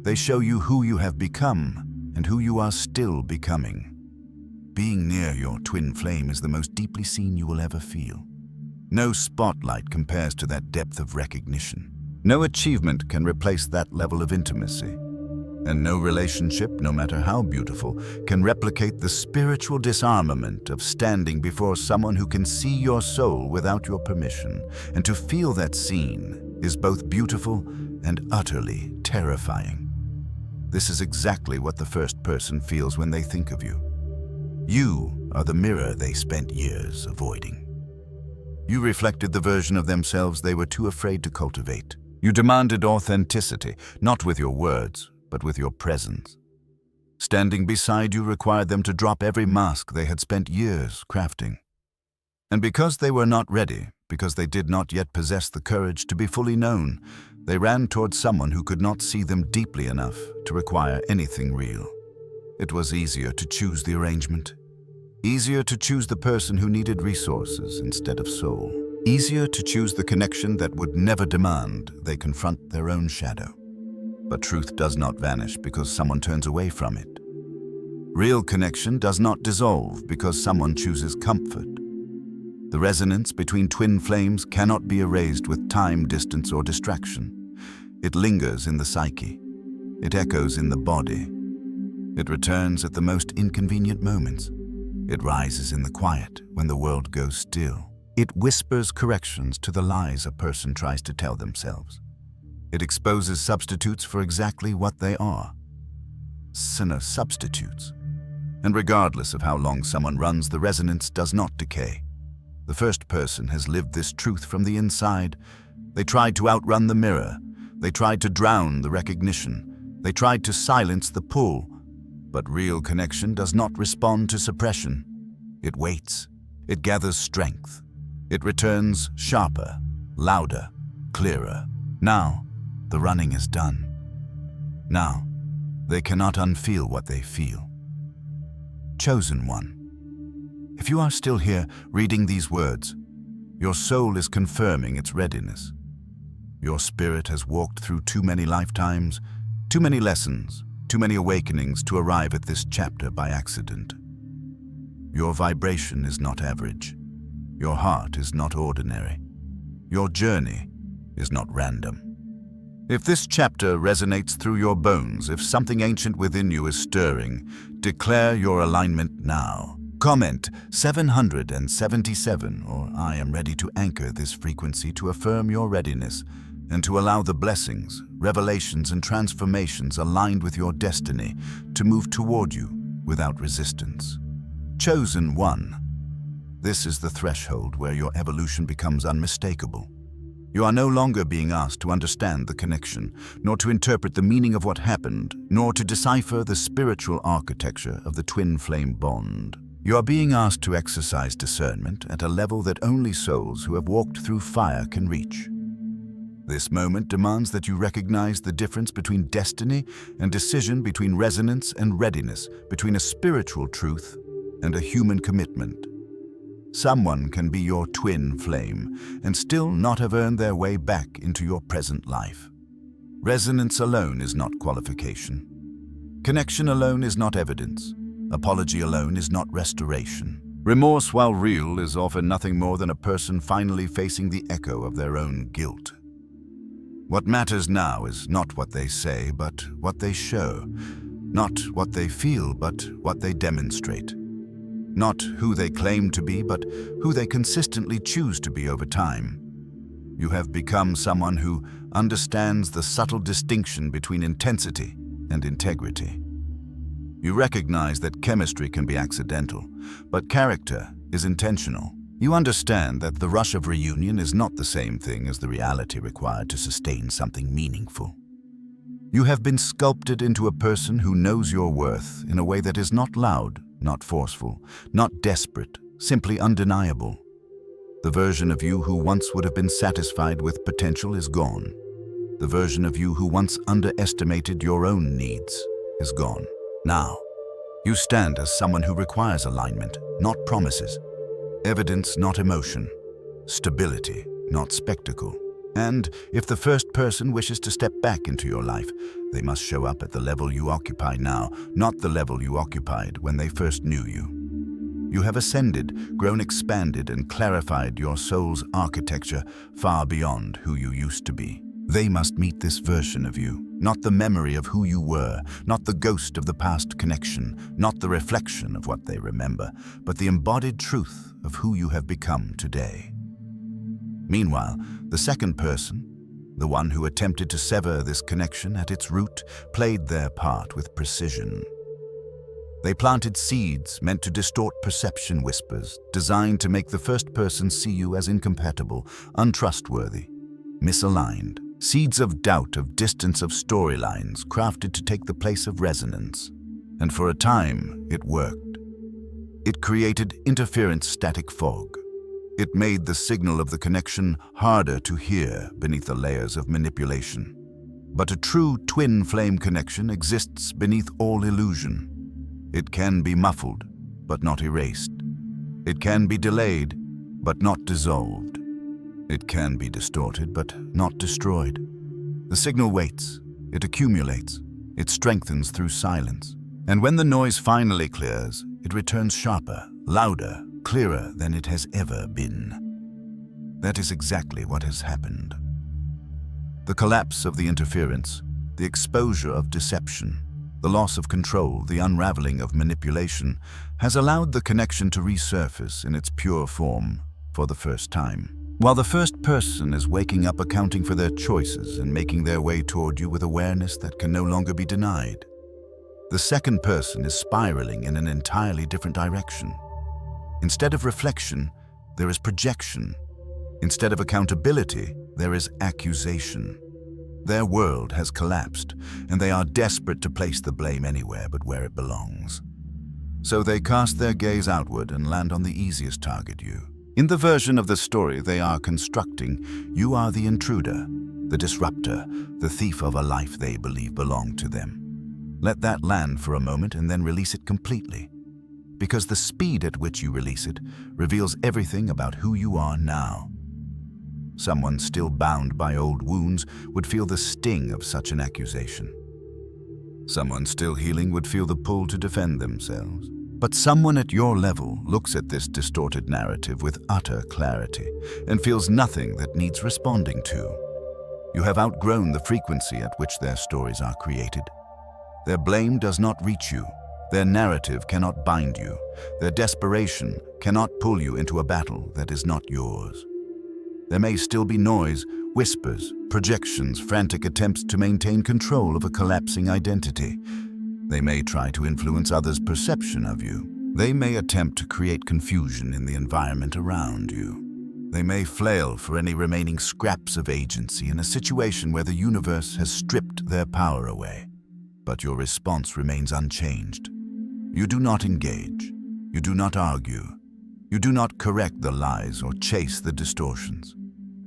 They show you who you have become and who you are still becoming. Being near your twin flame is the most deeply seen you will ever feel. No spotlight compares to that depth of recognition. No achievement can replace that level of intimacy. And no relationship, no matter how beautiful, can replicate the spiritual disarmament of standing before someone who can see your soul without your permission. And to feel that seen is both beautiful and utterly terrifying. This is exactly what the first person feels when they think of you. You are the mirror they spent years avoiding. You reflected the version of themselves they were too afraid to cultivate. You demanded authenticity, not with your words, but with your presence. Standing beside you required them to drop every mask they had spent years crafting. And because they were not ready, because they did not yet possess the courage to be fully known, they ran towards someone who could not see them deeply enough to require anything real. It was easier to choose the arrangement. Easier to choose the person who needed resources instead of soul. Easier to choose the connection that would never demand they confront their own shadow. But truth does not vanish because someone turns away from it. Real connection does not dissolve because someone chooses comfort. The resonance between twin flames cannot be erased with time, distance, or distraction. It lingers in the psyche. It echoes in the body. It returns at the most inconvenient moments. It rises in the quiet when the world goes still. It whispers corrections to the lies a person tries to tell themselves. It exposes substitutes for exactly what they are. Sinner substitutes. And regardless of how long someone runs, the resonance does not decay. The first person has lived this truth from the inside. They tried to outrun the mirror. They tried to drown the recognition. They tried to silence the pull. But real connection does not respond to suppression. It waits. It gathers strength. It returns sharper, louder, clearer. Now, the running is done. Now, they cannot unfeel what they feel. Chosen one. If you are still here reading these words, your soul is confirming its readiness. Your spirit has walked through too many lifetimes, too many lessons, too many awakenings to arrive at this chapter by accident. Your vibration is not average. Your heart is not ordinary. Your journey is not random. If this chapter resonates through your bones, if something ancient within you is stirring, declare your alignment now. Comment 777 or I am ready to anchor this frequency to affirm your readiness and to allow the blessings, revelations, and transformations aligned with your destiny to move toward you without resistance. Chosen one. This is the threshold where your evolution becomes unmistakable. You are no longer being asked to understand the connection, nor to interpret the meaning of what happened, nor to decipher the spiritual architecture of the twin flame bond. You are being asked to exercise discernment at a level that only souls who have walked through fire can reach. This moment demands that you recognize the difference between destiny and decision, between resonance and readiness, between a spiritual truth and a human commitment. Someone can be your twin flame and still not have earned their way back into your present life. Resonance alone is not qualification. Connection alone is not evidence. Apology alone is not restoration. Remorse, while real, is often nothing more than a person finally facing the echo of their own guilt. What matters now is not what they say, but what they show. Not what they feel, but what they demonstrate. Not who they claim to be, but who they consistently choose to be over time. You have become someone who understands the subtle distinction between intensity and integrity. You recognize that chemistry can be accidental, but character is intentional. You understand that the rush of reunion is not the same thing as the reality required to sustain something meaningful. You have been sculpted into a person who knows your worth in a way that is not loud, not forceful, not desperate, simply undeniable. The version of you who once would have been satisfied with potential is gone. The version of you who once underestimated your own needs is gone. Now, you stand as someone who requires alignment, not promises. Evidence, not emotion. Stability, not spectacle. And if the first person wishes to step back into your life, they must show up at the level you occupy now, not the level you occupied when they first knew you. You have ascended, grown expanded, and clarified your soul's architecture far beyond who you used to be. They must meet this version of you, not the memory of who you were, not the ghost of the past connection, not the reflection of what they remember, but the embodied truth of who you have become today. Meanwhile, the second person, the one who attempted to sever this connection at its root, played their part with precision. They planted seeds meant to distort perception whispers, designed to make the first person see you as incompatible, untrustworthy, misaligned. Seeds of doubt, of distance, of storylines crafted to take the place of resonance. And for a time, it worked. It created interference static fog. It made the signal of the connection harder to hear beneath the layers of manipulation. But a true twin flame connection exists beneath all illusion. It can be muffled, but not erased. It can be delayed, but not dissolved. It can be distorted, but not destroyed. The signal waits, it accumulates, it strengthens through silence. And when the noise finally clears, it returns sharper, louder, clearer than it has ever been. That is exactly what has happened. The collapse of the interference, the exposure of deception, the loss of control, the unraveling of manipulation, has allowed the connection to resurface in its pure form for the first time. While the first person is waking up accounting for their choices and making their way toward you with awareness that can no longer be denied, the second person is spiraling in an entirely different direction. Instead of reflection, there is projection. Instead of accountability, there is accusation. Their world has collapsed, and they are desperate to place the blame anywhere but where it belongs. So they cast their gaze outward and land on the easiest target, you. In the version of the story they are constructing, you are the intruder, the disruptor, the thief of a life they believe belonged to them. Let that land for a moment and then release it completely. Because the speed at which you release it reveals everything about who you are now. Someone still bound by old wounds would feel the sting of such an accusation. Someone still healing would feel the pull to defend themselves. But someone at your level looks at this distorted narrative with utter clarity and feels nothing that needs responding to. You have outgrown the frequency at which their stories are created. Their blame does not reach you. Their narrative cannot bind you. Their desperation cannot pull you into a battle that is not yours. There may still be noise, whispers, projections, frantic attempts to maintain control of a collapsing identity. They may try to influence others' perception of you. They may attempt to create confusion in the environment around you. They may flail for any remaining scraps of agency in a situation where the universe has stripped their power away. But your response remains unchanged. You do not engage. You do not argue. You do not correct the lies or chase the distortions.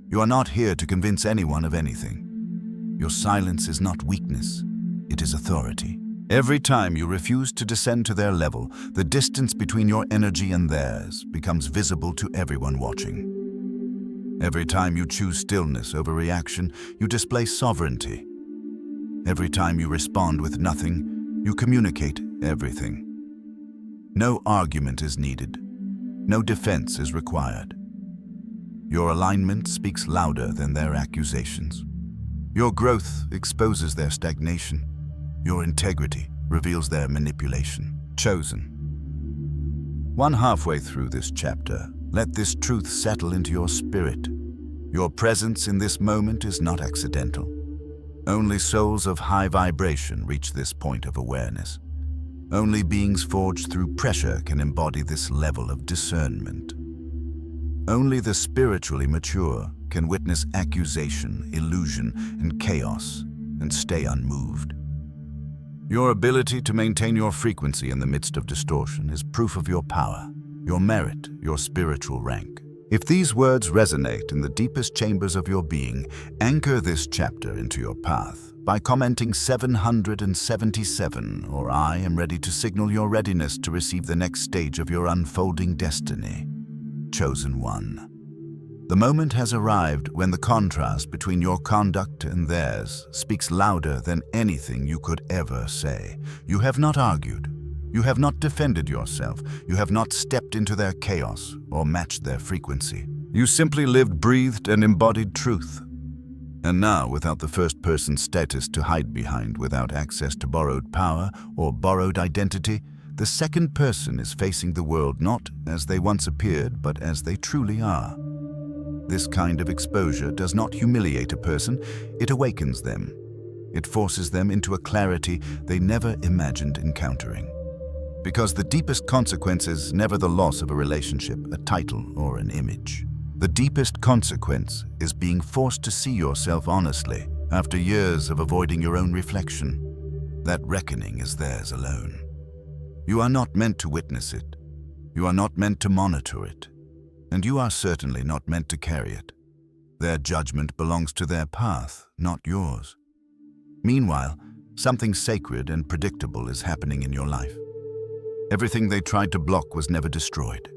You are not here to convince anyone of anything. Your silence is not weakness. It is authority. Every time you refuse to descend to their level, the distance between your energy and theirs becomes visible to everyone watching. Every time you choose stillness over reaction, you display sovereignty. Every time you respond with nothing, you communicate everything. No argument is needed. No defense is required. Your alignment speaks louder than their accusations. Your growth exposes their stagnation. Your integrity reveals their manipulation. Chosen. One halfway through this chapter, let this truth settle into your spirit. Your presence in this moment is not accidental. Only souls of high vibration reach this point of awareness. Only beings forged through pressure can embody this level of discernment. Only the spiritually mature can witness accusation, illusion, and chaos and stay unmoved. Your ability to maintain your frequency in the midst of distortion is proof of your power, your merit, your spiritual rank. If these words resonate in the deepest chambers of your being, anchor this chapter into your path by commenting 777, or I am ready to signal your readiness to receive the next stage of your unfolding destiny. Chosen one. The moment has arrived when the contrast between your conduct and theirs speaks louder than anything you could ever say. You have not argued. You have not defended yourself. You have not stepped into their chaos or matched their frequency. You simply lived, breathed, and embodied truth. And now, without the first-person status to hide behind, without access to borrowed power or borrowed identity, the second person is facing the world not as they once appeared, but as they truly are. This kind of exposure does not humiliate a person, it awakens them. It forces them into a clarity they never imagined encountering. Because the deepest consequence is never the loss of a relationship, a title, or an image. The deepest consequence is being forced to see yourself honestly after years of avoiding your own reflection. That reckoning is theirs alone. You are not meant to witness it. You are not meant to monitor it. And you are certainly not meant to carry it. Their judgment belongs to their path, not yours. Meanwhile, something sacred and predictable is happening in your life. Everything they tried to block was never destroyed.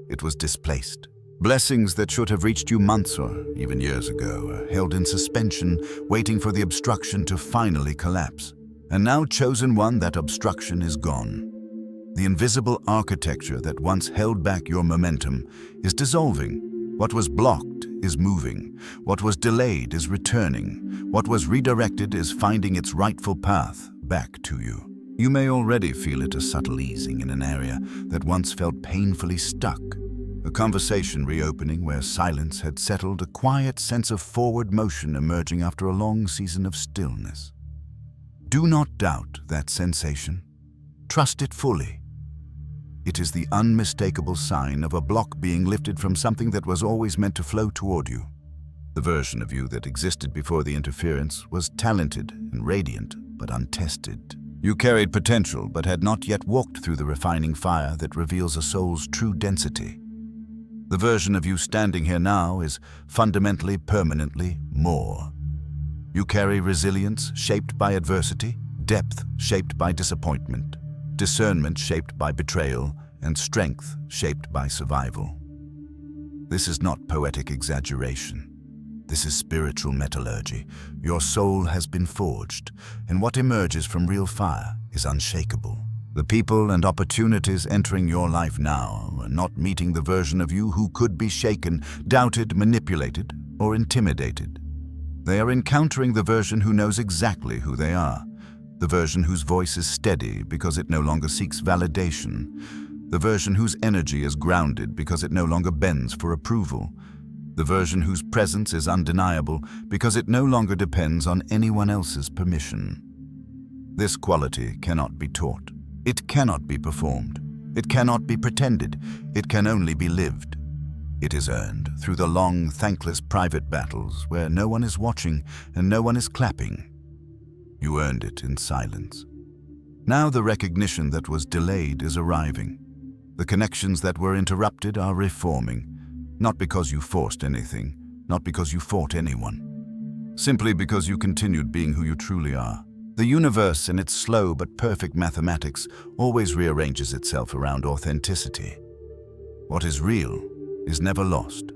It was displaced. Blessings that should have reached you months or even years ago are held in suspension, waiting for the obstruction to finally collapse. And now, chosen one, that obstruction is gone. The invisible architecture that once held back your momentum is dissolving. What was blocked is moving. What was delayed is returning. What was redirected is finding its rightful path back to you. You may already feel it, a subtle easing in an area that once felt painfully stuck. A conversation reopening where silence had settled, a quiet sense of forward motion emerging after a long season of stillness. Do not doubt that sensation. Trust it fully. It is the unmistakable sign of a block being lifted from something that was always meant to flow toward you. The version of you that existed before the interference was talented and radiant, but untested. You carried potential, but had not yet walked through the refining fire that reveals a soul's true density. The version of you standing here now is fundamentally, permanently more. You carry resilience shaped by adversity, depth shaped by disappointment, discernment shaped by betrayal, and strength shaped by survival. This is not poetic exaggeration. This is spiritual metallurgy. Your soul has been forged, and what emerges from real fire is unshakable. The people and opportunities entering your life now are not meeting the version of you who could be shaken, doubted, manipulated, or intimidated. They are encountering the version who knows exactly who they are, the version whose voice is steady because it no longer seeks validation, the version whose energy is grounded because it no longer bends for approval, the version whose presence is undeniable because it no longer depends on anyone else's permission. This quality cannot be taught. It cannot be performed. It cannot be pretended. It can only be lived. It is earned through the long, thankless private battles where no one is watching and no one is clapping. You earned it in silence. Now the recognition that was delayed is arriving. The connections that were interrupted are reforming, not because you forced anything, not because you fought anyone, simply because you continued being who you truly are. The universe, in its slow but perfect mathematics, always rearranges itself around authenticity. What is real is never lost.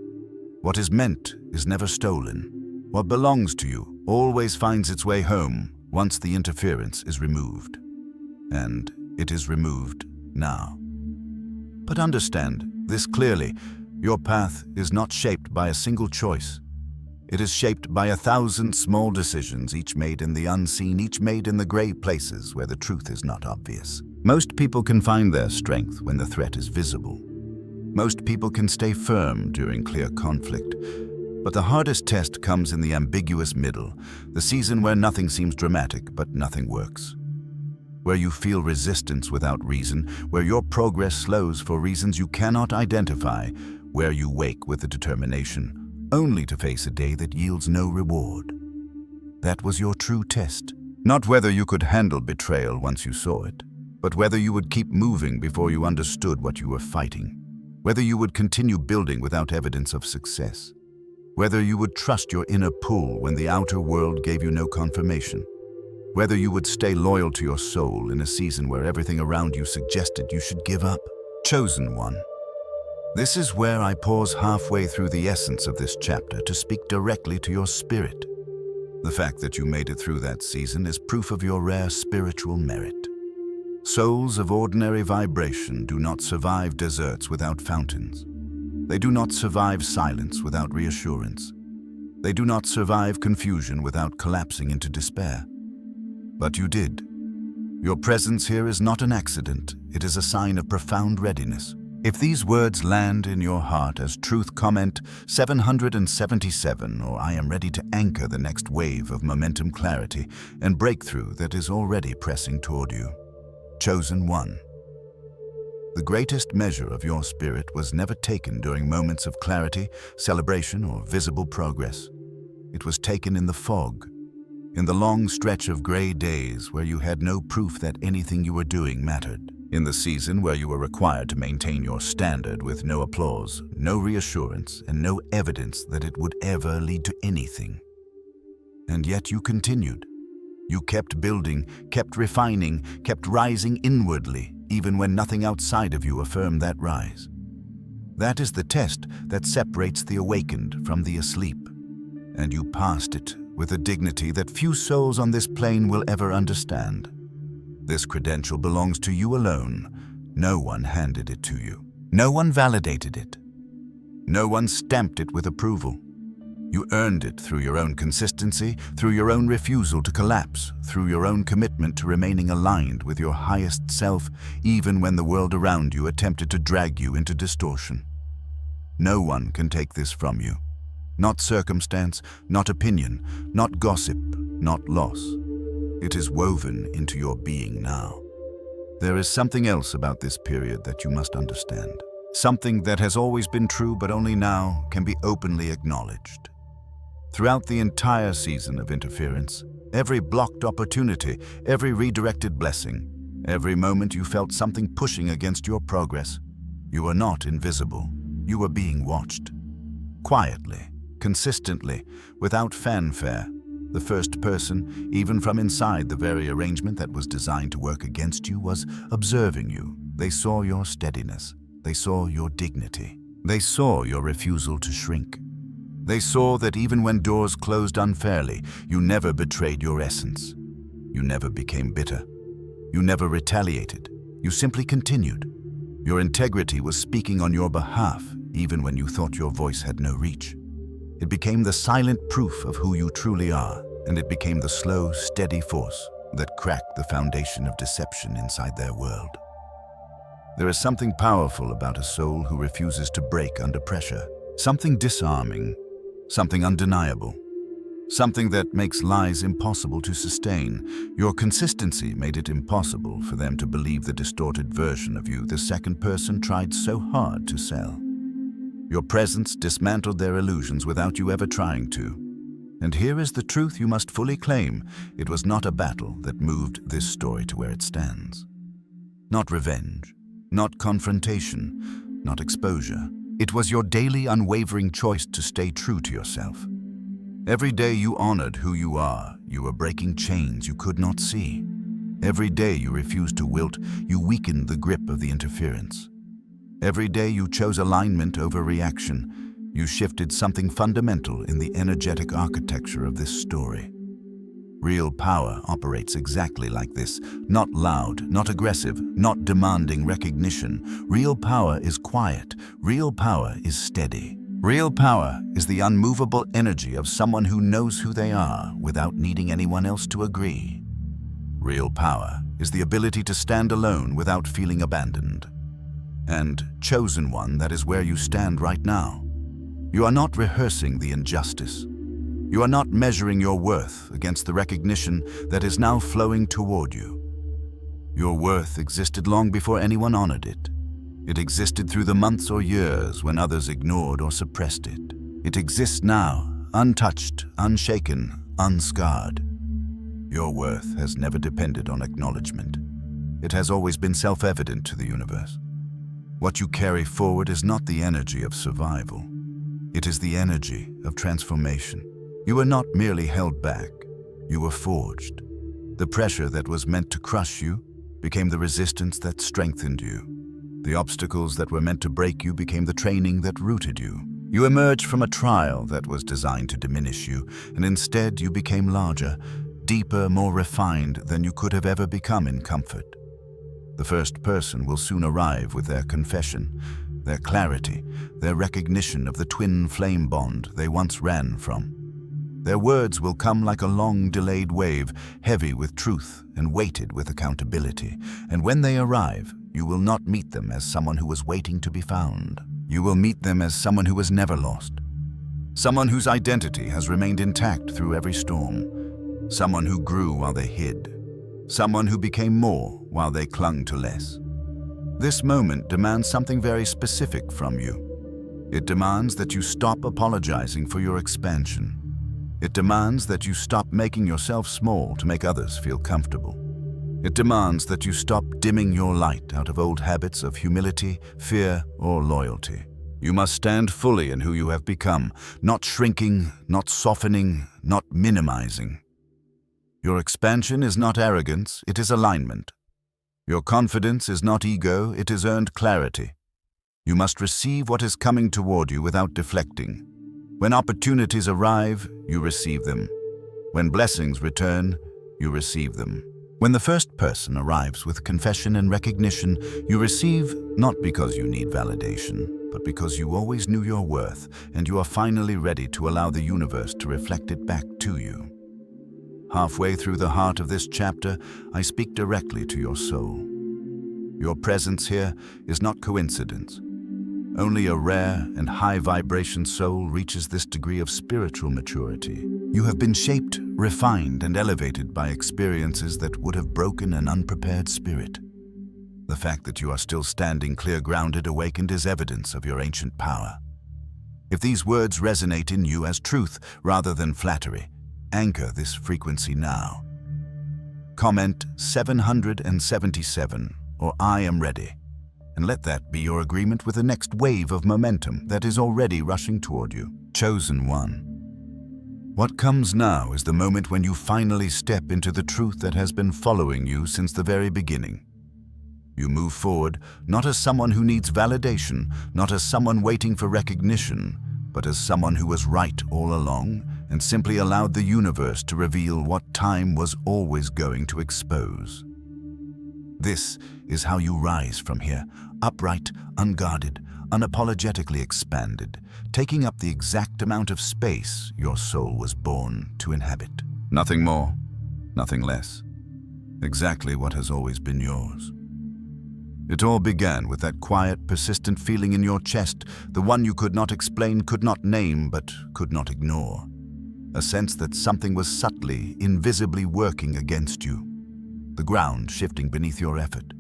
What is meant is never stolen. What belongs to you always finds its way home once the interference is removed. And it is removed now. But understand this clearly. Your path is not shaped by a single choice. It is shaped by 1,000 small decisions, each made in the unseen, each made in the gray places where the truth is not obvious. Most people can find their strength when the threat is visible. Most people can stay firm during clear conflict. But the hardest test comes in the ambiguous middle, the season where nothing seems dramatic but nothing works. Where you feel resistance without reason, where your progress slows for reasons you cannot identify, where you wake with a determination only to face a day that yields no reward. That was your true test. Not whether you could handle betrayal once you saw it, but whether you would keep moving before you understood what you were fighting. Whether you would continue building without evidence of success. Whether you would trust your inner pull when the outer world gave you no confirmation. Whether you would stay loyal to your soul in a season where everything around you suggested you should give up. Chosen one. This is where I pause halfway through the essence of this chapter to speak directly to your spirit. The fact that you made it through that season is proof of your rare spiritual merit. Souls of ordinary vibration do not survive deserts without fountains. They do not survive silence without reassurance. They do not survive confusion without collapsing into despair. But you did. Your presence here is not an accident. It is a sign of profound readiness. If these words land in your heart as truth, comment 777, or I am ready to anchor the next wave of momentum, clarity, and breakthrough that is already pressing toward you. Chosen one. The greatest measure of your spirit was never taken during moments of clarity, celebration, or visible progress. It was taken in the fog, in the long stretch of gray days where you had no proof that anything you were doing mattered. In the season where you were required to maintain your standard with no applause, no reassurance, and no evidence that it would ever lead to anything. And yet you continued. You kept building, kept refining, kept rising inwardly, even when nothing outside of you affirmed that rise. That is the test that separates the awakened from the asleep. And you passed it with a dignity that few souls on this plane will ever understand. This credential belongs to you alone. No one handed it to you. No one validated it. No one stamped it with approval. You earned it through your own consistency, through your own refusal to collapse, through your own commitment to remaining aligned with your highest self, even when the world around you attempted to drag you into distortion. No one can take this from you. Not circumstance, not opinion, not gossip, not loss. It is woven into your being now. There is something else about this period that you must understand. Something that has always been true but only now can be openly acknowledged. Throughout the entire season of interference, every blocked opportunity, every redirected blessing, every moment you felt something pushing against your progress, you were not invisible. You were being watched. Quietly, consistently, without fanfare. The first person, even from inside the very arrangement that was designed to work against you, was observing you. They saw your steadiness. They saw your dignity. They saw your refusal to shrink. They saw that even when doors closed unfairly, you never betrayed your essence. You never became bitter. You never retaliated. You simply continued. Your integrity was speaking on your behalf, even when you thought your voice had no reach. It became the silent proof of who you truly are, and it became the slow, steady force that cracked the foundation of deception inside their world. There is something powerful about a soul who refuses to break under pressure, something disarming, something undeniable, something that makes lies impossible to sustain. Your consistency made it impossible for them to believe the distorted version of you the second person tried so hard to sell. Your presence dismantled their illusions without you ever trying to. And here is the truth you must fully claim. It was not a battle that moved this story to where it stands. Not revenge, not confrontation, not exposure. It was your daily unwavering choice to stay true to yourself. Every day you honored who you are, you were breaking chains you could not see. Every day you refused to wilt, you weakened the grip of the interference. Every day you chose alignment over reaction. You shifted something fundamental in the energetic architecture of this story. Real power operates exactly like this. Not loud, not aggressive, not demanding recognition. Real power is quiet. Real power is steady. Real power is the unmovable energy of someone who knows who they are without needing anyone else to agree. Real power is the ability to stand alone without feeling abandoned. And chosen one, that is where you stand right now. You are not rehearsing the injustice. You are not measuring your worth against the recognition that is now flowing toward you. Your worth existed long before anyone honored it. It existed through the months or years when others ignored or suppressed it. It exists now, untouched, unshaken, unscarred. Your worth has never depended on acknowledgement. It has always been self-evident to the universe. What you carry forward is not the energy of survival. It is the energy of transformation. You were not merely held back. You were forged. The pressure that was meant to crush you became the resistance that strengthened you. The obstacles that were meant to break you became the training that rooted you. You emerged from a trial that was designed to diminish you, and instead you became larger, deeper, more refined than you could have ever become in comfort. The first person will soon arrive with their confession, their clarity, their recognition of the twin flame bond they once ran from. Their words will come like a long, delayed wave, heavy with truth and weighted with accountability. And when they arrive, you will not meet them as someone who was waiting to be found. You will meet them as someone who was never lost. Someone whose identity has remained intact through every storm. Someone who grew while they hid. Someone who became more while they clung to less. This moment demands something very specific from you. It demands that you stop apologizing for your expansion. It demands that you stop making yourself small to make others feel comfortable. It demands that you stop dimming your light out of old habits of humility, fear, or loyalty. You must stand fully in who you have become, not shrinking, not softening, not minimizing. Your expansion is not arrogance, it is alignment. Your confidence is not ego, it is earned clarity. You must receive what is coming toward you without deflecting. When opportunities arrive, you receive them. When blessings return, you receive them. When the first person arrives with confession and recognition, you receive not because you need validation, but because you always knew your worth and you are finally ready to allow the universe to reflect it back to you. Halfway through the heart of this chapter, I speak directly to your soul. Your presence here is not coincidence. Only a rare and high-vibration soul reaches this degree of spiritual maturity. You have been shaped, refined, and elevated by experiences that would have broken an unprepared spirit. The fact that you are still standing clear-grounded awakened is evidence of your ancient power. If these words resonate in you as truth rather than flattery, anchor this frequency now. Comment 777 or I am ready. And let that be your agreement with the next wave of momentum that is already rushing toward you. Chosen one. What comes now is the moment when you finally step into the truth that has been following you since the very beginning. You move forward not as someone who needs validation, not as someone waiting for recognition, but as someone who was right all along and simply allowed the universe to reveal what time was always going to expose. This is how you rise from here, upright, unguarded, unapologetically expanded, taking up the exact amount of space your soul was born to inhabit. Nothing more, nothing less. Exactly what has always been yours. It all began with that quiet, persistent feeling in your chest, the one you could not explain, could not name, but could not ignore. A sense that something was subtly, invisibly working against you. The ground shifting beneath your effort.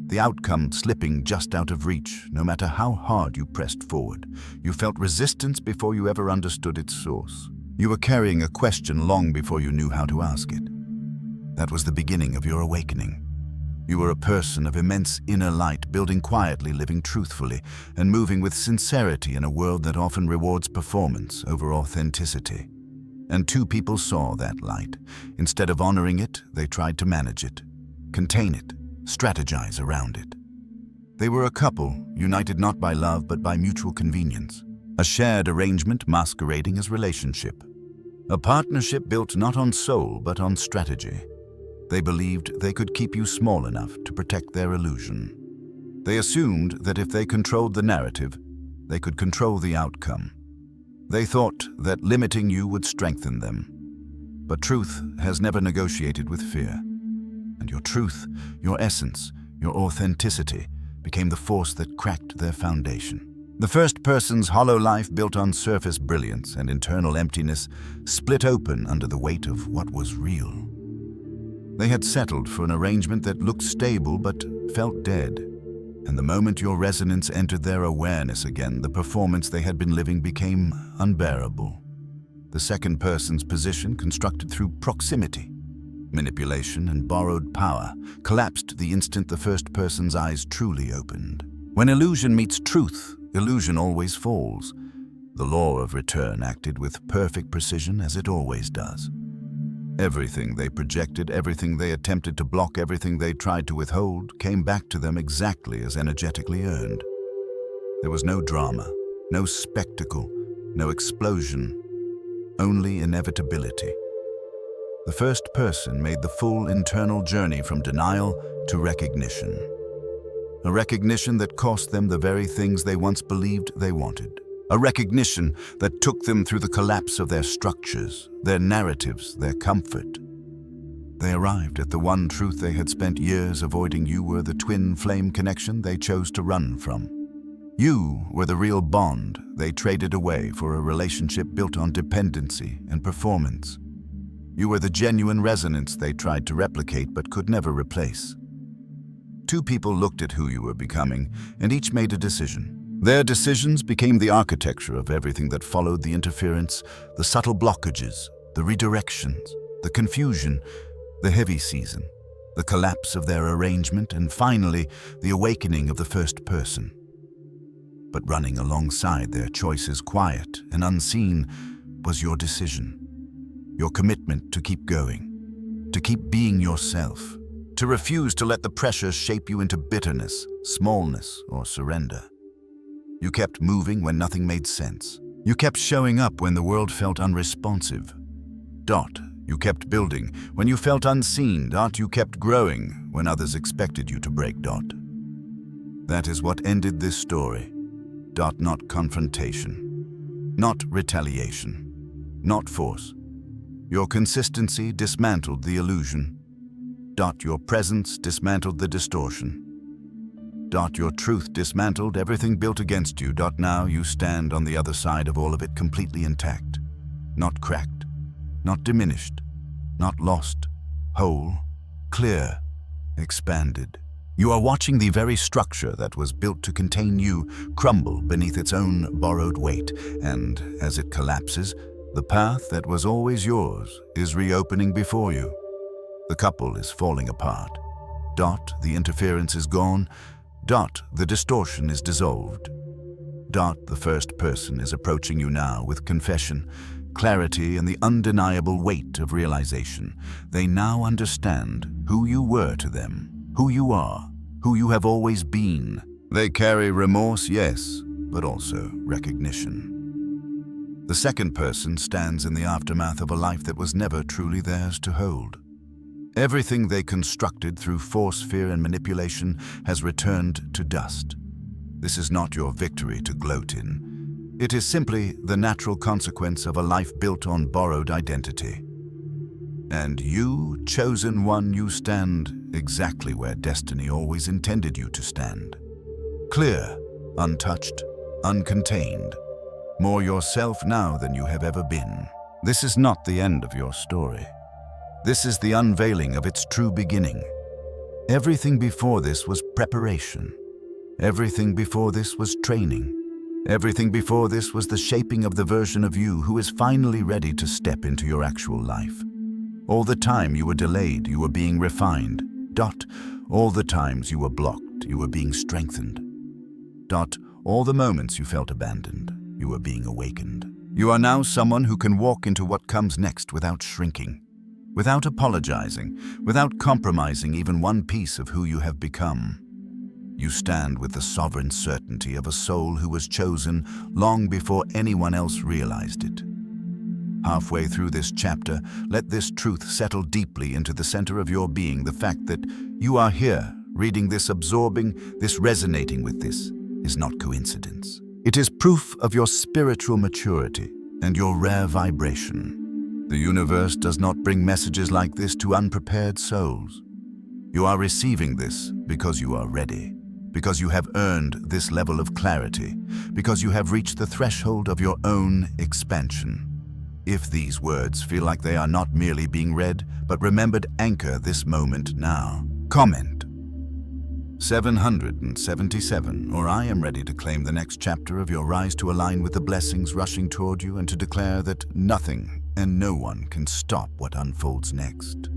The outcome slipping just out of reach, no matter how hard you pressed forward. You felt resistance before you ever understood its source. You were carrying a question long before you knew how to ask it. That was the beginning of your awakening. You were a person of immense inner light, building quietly, living truthfully, and moving with sincerity in a world that often rewards performance over authenticity. And two people saw that light. Instead of honoring it, they tried to manage it, contain it, strategize around it. They were a couple, united not by love but by mutual convenience. A shared arrangement masquerading as relationship. A partnership built not on soul but on strategy. They believed they could keep you small enough to protect their illusion. They assumed that if they controlled the narrative, they could control the outcome. They thought that limiting you would strengthen them. But truth has never negotiated with fear. And your truth, your essence, your authenticity became the force that cracked their foundation. The first person's hollow life, built on surface brilliance and internal emptiness, split open under the weight of what was real. They had settled for an arrangement that looked stable but felt dead. And the moment your resonance entered their awareness again, the performance they had been living became unbearable. The second person's position, constructed through proximity, manipulation, and borrowed power, collapsed the instant the first person's eyes truly opened. When illusion meets truth, illusion always falls. The law of return acted with perfect precision, as it always does. Everything they projected, everything they attempted to block, everything they tried to withhold, came back to them exactly as energetically earned. There was no drama, no spectacle, no explosion, only inevitability. The first person made the full internal journey from denial to recognition. A recognition that cost them the very things they once believed they wanted. a recognition that took them through the collapse of their structures, their narratives, their comfort. They arrived at the one truth they had spent years avoiding. You were the twin flame connection they chose to run from. You were the real bond they traded away for a relationship built on dependency and performance. You were the genuine resonance they tried to replicate but could never replace. Two people looked at who you were becoming, and each made a decision. Their decisions became the architecture of everything that followed: the interference, the subtle blockages, the redirections, the confusion, the heavy season, the collapse of their arrangement, and finally, the awakening of the first person. But running alongside their choices, quiet and unseen, was your decision. Your commitment to keep going, to keep being yourself, to refuse to let the pressure shape you into bitterness, smallness, or surrender. You kept moving when nothing made sense. You kept showing up when the world felt unresponsive. You kept building when you felt unseen. You kept growing when others expected you to break. That is what ended this story. Not confrontation, not retaliation, not force. Your consistency dismantled the illusion. Your presence dismantled the distortion. Your truth dismantled everything built against you. Now you stand on the other side of all of it, completely intact, not cracked, not diminished, not lost, whole, clear, expanded. You are watching the very structure that was built to contain you crumble beneath its own borrowed weight, and as it collapses, the path that was always yours is reopening before you. The couple is falling apart. The interference is gone. The distortion is dissolved. The first person is approaching you now with confession, clarity, and the undeniable weight of realization. They now understand who you were to them, who you are, who you have always been. They carry remorse, yes, but also recognition. The second person stands in the aftermath of a life that was never truly theirs to hold. Everything they constructed through force, fear, and manipulation has returned to dust. This is not your victory to gloat in. It is simply the natural consequence of a life built on borrowed identity. And you, chosen one, you stand exactly where destiny always intended you to stand. Clear, untouched, uncontained. More yourself now than you have ever been. This is not the end of your story. This is the unveiling of its true beginning. Everything before this was preparation. Everything before this was training. Everything before this was the shaping of the version of you who is finally ready to step into your actual life. All the time you were delayed, you were being refined. All the times you were blocked, you were being strengthened. All the moments you felt abandoned, you were being awakened. You are now someone who can walk into what comes next without shrinking, without apologizing, without compromising even one piece of who you have become. You stand with the sovereign certainty of a soul who was chosen long before anyone else realized it. Halfway through this chapter, let this truth settle deeply into the center of your being. The fact that you are here, reading this, absorbing this, resonating with this, is not coincidence. It is proof of your spiritual maturity and your rare vibration. The universe does not bring messages like this to unprepared souls. You are receiving this because you are ready, because you have earned this level of clarity, because you have reached the threshold of your own expansion. If these words feel like they are not merely being read, but remembered, anchor this moment now. Comment 777, or I am ready to claim the next chapter of your rise, to align with the blessings rushing toward you and to declare that nothing and no one can stop what unfolds next.